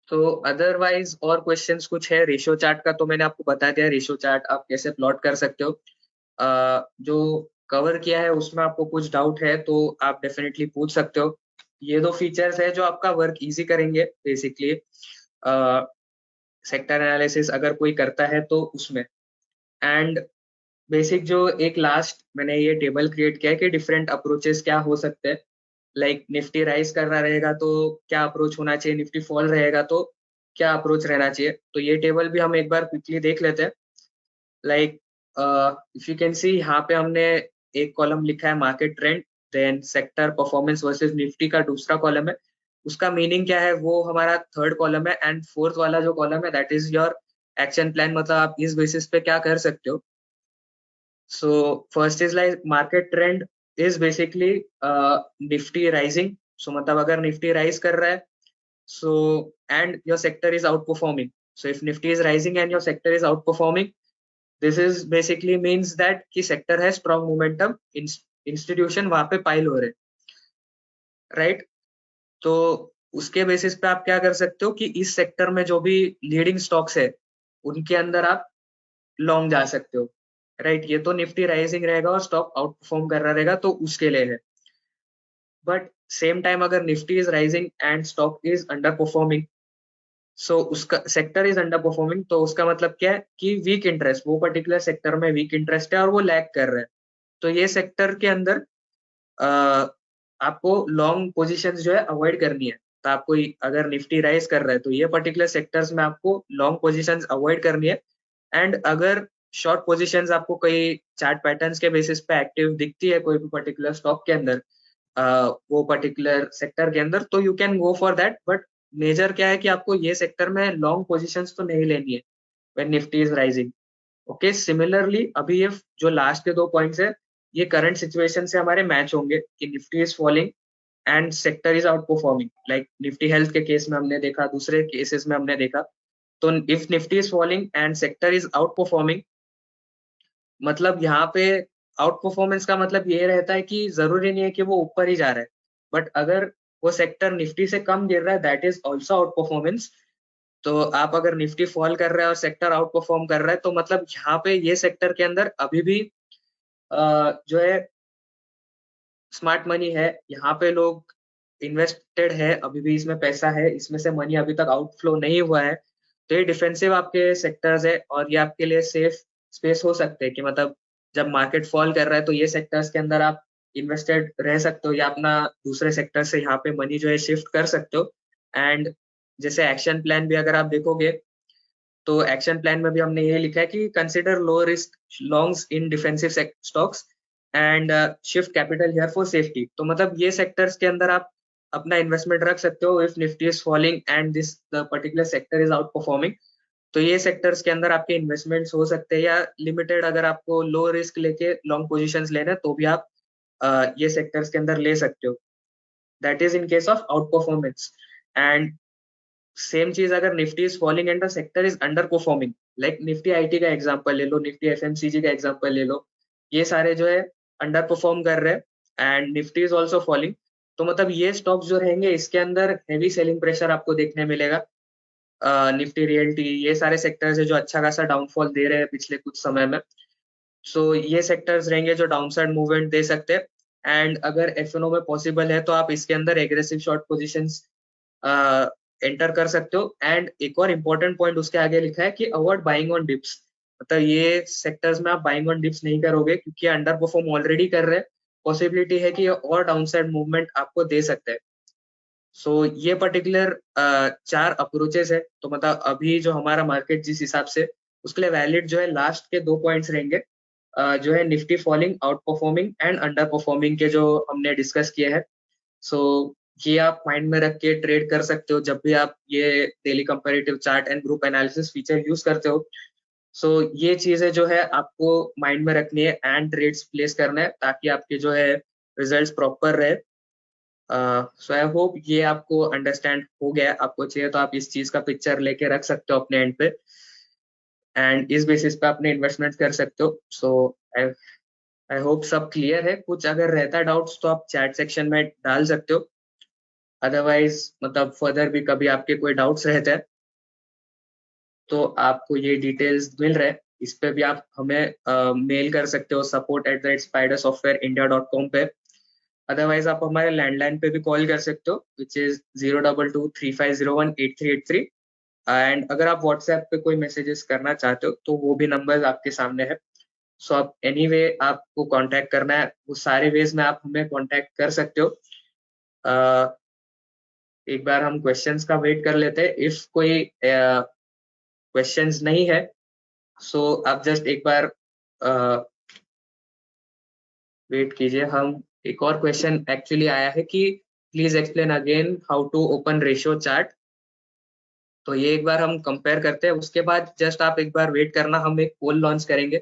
तो अदरवाइज और क्वेश्चंस कुछ है रेशियो चार्ट का तो मैंने आपको बता दिया. रेशियो चार्ट आप कैसे प्लॉट कर सकते हो. जो कवर किया है उसमें आपको कुछ डाउट है तो आप डेफिनेटली पूछ सकते हो. ये दो फीचर्स है जो आपका वर्क इजी करेंगे बेसिकली. सेक्टर एनालिसिस अगर कोई करता है तो उसमें. एंड बेसिक जो एक लास्ट मैंने ये टेबल क्रिएट किया है कि डिफरेंट अप्रोचेस क्या हो सकते हैं. लाइक निफ्टी राइज कर रहा रहेगा तो क्या अप्रोच होना चाहिए, निफ्टी फॉल रहेगा तो क्या अप्रोच रहना चाहिए. तो ये टेबल भी हम एक बार क्विकली देख लेते हैं. Like if you can see, यहाँ पे हमने एक कॉलम लिखा है market trend, then sector performance versus Nifty का दूसरा कॉलम है. उसका मीनिंग क्या है वो हमारा थर्ड कॉलम है. एंड फोर्थ वाला जो कॉलम है that is your action plan, मतलब आप इस बेसिस पे क्या कर सकते हो. So first is like market trend is basically Nifty rising. So मतलब अगर Nifty rise कर रहा है, so and your sector is outperforming. So if Nifty is rising and your sector is outperforming, this is basically means that कि sector has strong momentum. Institution वहाँ पे pile हो रहे, right? तो उसके बेसिस पे आप क्या कर सकते हो कि इस सेक्टर में जो भी लीडिंग स्टॉक्स है उनके अंदर आप लॉन्ग जा सकते हो, राइट. ये तो निफ्टी राइजिंग रहेगा और स्टॉक आउट परफॉर्म कर रहा रहेगा तो उसके लिए है. बट सेम टाइम अगर Nifty is rising and stock is under performing, so उसका सेक्टर इज अंडर परफॉर्मिंग, तो उसका मतलब क्या है कि वीक इंटरेस्ट, वो पर्टिकुलर सेक्टर में वीक इंटरेस्ट है और वो लैग कर रहा है. तो ये सेक्टर के अंदर आपको लॉन्ग पोजीशंस जो है अवॉइड करनी है. तो आपको अगर निफ्टी राइज कर रहा है तो ये पर्टिकुलर सेक्टर्स में आपको लॉन्ग पोजीशंस अवॉइड करनी है. एंड अगर शॉर्ट पोजीशंस आपको कोई चार्ट पैटर्न्स के बेसिस पे एक्टिव दिखती है कोई भी पर्टिकुलर स्टॉक के अंदर, वो पर्टिकुलर सेक्टर के अंदर, तो you can go for that. But major क्या है कि आपको ये सेक्टर में लॉन्ग पोजीशंस तो नहीं लेनी है when Nifty is rising. Okay, similarly अभी ये जो लास्ट के दो पॉइंट्स है ये करंट सिचुएशन से हमारे मैच होंगे कि Nifty is falling and sector is out performing. Like Nifty health के केस में हमने देखा, दूसरे केसेस में हमने देखा. तो if Nifty is falling and sector is out performing, मतलब यहाँ पे आउट परफॉर्मेंस का मतलब ये रहता है कि जरूरी नहीं है कि वो ऊपर ही जा रहा है. बट अगर वो सेक्टर निफ्टी से कम गिर रहा है that is also out performance. तो आप अगर निफ्टी फॉल कर रहा है और सेक्टर आउट परफॉर्म कर रहा है, तो मतलब यहाँ पे ये सेक्टर के अंदर अभी भी जो है स्मार्ट मनी है, यहाँ पे लोग इन्वेस्टेड है, अभी भी इसमें पैसा है, इसमें से मनी अभी तक आउटफ्लो नहीं हुआ है। तो ये डिफेंसिव आपके सेक्टर्स है और ये आपके लिए सेफ स्पेस हो सकते हैं कि मतलब जब मार्केट फॉल कर रहा है तो ये सेक्टर्स के अंदर आप इन्वेस्टेड रह सकते हो या अपना दूसरे सेक्टर से यहाँ पे मनी जो है शिफ्ट कर सकते हो। एंड जैसे एक्शन प्लान भी अगर आप देखोगे तो एक्शन प्लान में भी हमने ये लिखा है कि consider low risk longs in defensive stocks and shift capital here for safety. तो मतलब ये सेक्टर्स के अंदर आप अपना इन्वेस्टमेंट रख सकते हो if Nifty is falling and this the particular sector is out performing. तो ये सेक्टर्स के अंदर आपके इन्वेस्टमेंट्स हो सकते हैं, या लिमिटेड अगर आपको लो रिस्क लेके लॉन्ग पोजीशंस लेना है तो भी आप ये सेक्टर्स के अंदर ले सकते हो। That is in case of out performance. And same चीज अगर Nifty is falling and the sector is under performing, like Nifty IT का एग्जांपल ले लो, निफ्टी एफएमसीजी का एग्जांपल ले लो, ये सारे जो है अंडर परफॉर्म कर रहे हैं and Nifty is also falling. तो मतलब ये स्टॉक्स जो रहेंगे इसके अंदर हैवी सेलिंग प्रेशर आपको देखने मिलेगा। निफ्टी रियल्टी ये सारे सेक्टर्स है जो अच्छा खासा डाउनफॉल दे रहे हैं पिछले कुछ समय में। सो ये सेक्टर्स रहेंगे जो डाउनसाइड मूवमेंट दे सकते हैं। एंड अगर एफएनओ में पॉसिबल है तो आप इसके अंदर एग्रेसिव शॉर्ट पोजीशंस एंटर कर सकते हो। एंड एक और इम्पोर्टेंट पॉइंट उसके आगे लिखा है कि अवॉइड बाइंग ऑन डिप्स। मतलब ये सेक्टर्स में आप बाइंग ऑन डिप्स नहीं करोगे क्योंकि अंडर परफॉर्म ऑलरेडी कर रहे हैं, पॉसिबिलिटी है कि ये और डाउनसाइड मूवमेंट आपको दे सकते हैं। सो ये पर्टिकुलर 4 अप्रोचेस है। तो मतलब अभी जो हमारा मार्केट जिस हिसाब से उसके लिए वैलिड जो है लास्ट के 2 पॉइंट्स रहेंगे, जो है Nifty falling, out performing and under performing के जो हमने डिस्कस किए हैं। सो ये आप माइंड में रख के ट्रेड कर सकते हो जब भी आप ये daily comparative chart and group analysis feature use करते हो। सो ये चीजें जो है आपको माइंड में रखनी है एंड ट्रेड्स प्लेस करना है ताकि आपके जो है रिजल्ट्स प्रॉपर रहे। सो आई होप ये आपको अंडरस्टैंड हो गया। आपको चाहिए तो आप इस चीज का पिक्चर लेके रख सकते हो अपने एंड पे एंड इस बेसिस पे अपने इन्वेस्टमेंट कर सकते हो। सो आई आई होप सब क्लियर है। कुछ अगर रहता है डाउट्स तो आप चैट सेक्शन में डाल सकते हो, अदरवाइज मतलब फर्दर भी कभी आपके कोई डाउट्स रहते हैं तो आपको ये डिटेल्स मिल रहे हैं, इस पे भी आप हमें मेल कर सकते हो support@spidersoftwareindia.com पे। अदरवाइज आप हमारे लैंडलाइन पे भी कॉल कर सकते हो विच इज 02235018383। एंड अगर आप व्हाट्सएप पे कोई मैसेजेस करना चाहते हो तो वो भी नंबर आपके सामने है। सो आप एनीवे आपको कांटेक्ट करना है वो सारे वेज में आप हमें कांटेक्ट कर सकते हो। एक बार हम क्वेश्चंस का वेट कर लेते हैं। इफ कोई क्वेश्चंस नहीं है सो आप जस्ट एक बार वेट कीजिए। हम एक और क्वेश्चन एक्चुअली आया है कि please explain again how to open ratio chart. तो ये एक बार हम कंपेयर करते हैं, उसके बाद जस्ट आप एक बार वेट करना, हम एक पोल लॉन्च करेंगे।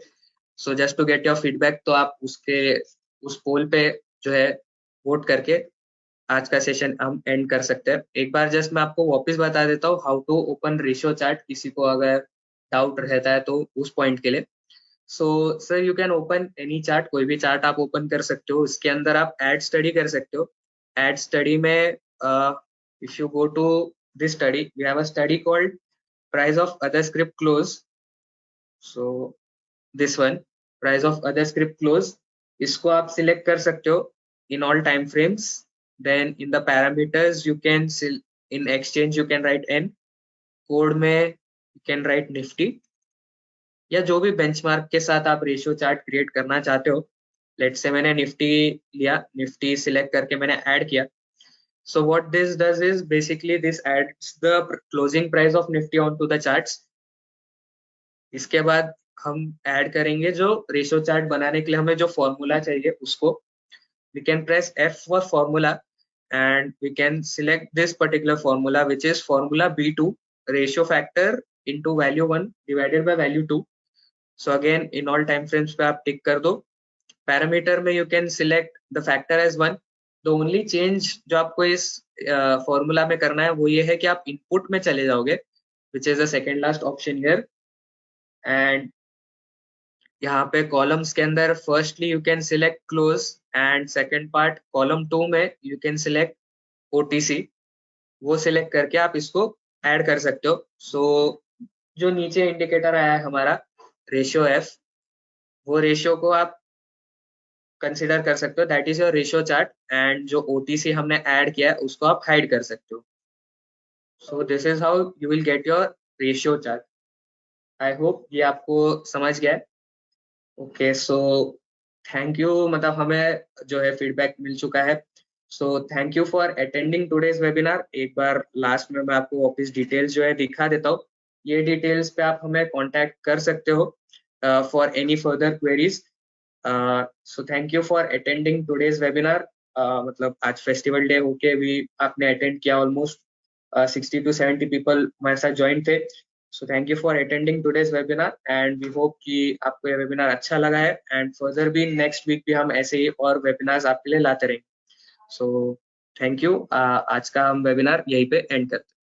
So just to get your feedback, तो आप उसके उस पोल पे जो है वोट करके आज का सेशन हम एंड कर सकते हैं। एक बार जस्ट मैं आपको वापस बता देता हूँ how to open ratio chart, किसी को अगर डाउट रहता है तो उस पॉइंट के लिए। So sir you can open any chart, कोई भी चार्ट आप ओपन कर सकते हो। उसके अंदर आप एड स्टडी कर सकते हो। एड स्टडी में if you go to this study, we have a study called price of other script close. So this one, price of other script close, इसको आप सिलेक्ट कर सकते हो in all time frames. Then in the parameters you can in exchange you can write N, code में you can write Nifty, या जो भी benchmark के साथ आप रेशियो चार्ट क्रिएट करना चाहते हो। लेट्स से मैंने निफ्टी लिया, निफ्टी सिलेक्ट करके मैंने ऐड किया। So what this does is basically this adds the closing price of Nifty on to the charts. इसके बाद हम ऐड करेंगे जो रेशियो चार्ट बनाने के लिए हमें जो फॉर्मूला चाहिए उसको। We can press F for formula and we can select this particular formula which is formula B2, ratio factor into value 1 divided by value 2। So again in all time frames पे आप tick कर दो। Parameter में you can select the factor as 1। The only change जो आपको इस formula में करना है वो ये है कि आप इनपुट में चले जाओगे which is the second last option here. And यहाँ पे कॉलम्स के अंदर firstly you can select close and second part column 2 में यू कैन सिलेक्ट OTC। वो सिलेक्ट करके आप इसको ऐड कर सकते हो। सो जो नीचे इंडिकेटर आया है हमारा रेशियो एफ, वो रेशियो को आप कंसिडर कर सकते हो, that is your ratio chart. And जो ओटीसी हमने ऐड किया है उसको आप हाइड कर सकते हो। सो this is how you will get your ratio chart. I hope ये आपको समझ गया है। ओके, सो थैंक यू, मतलब हमें जो है फीडबैक मिल चुका है। सो thank you for attending today's webinar. एक बार लास्ट में मैं आपको वापस डिटेल्स जो है दिखा देता हूँ। ये डिटेल्स पे आप हमें कांटेक्ट कर सकते हो for any further queries. So thank you for attending today's webinar. मतलब आज फेस्टिवल डे होके भी आपने अटेंड किया, ऑलमोस्ट 60 to 70 पीपल हमारे साथ ज्वाइन थे। So thank you for attending today's webinar and we hope कि आपको ये वेबिनार अच्छा लगा है, एंड फर्दर भी नेक्स्ट वीक भी हम ऐसे ही और वेबिनार्स आपके लिए लाते रहेंगे। सो थैंक यू। आज का हम वेबिनार यहीं पे एंड करते हैं।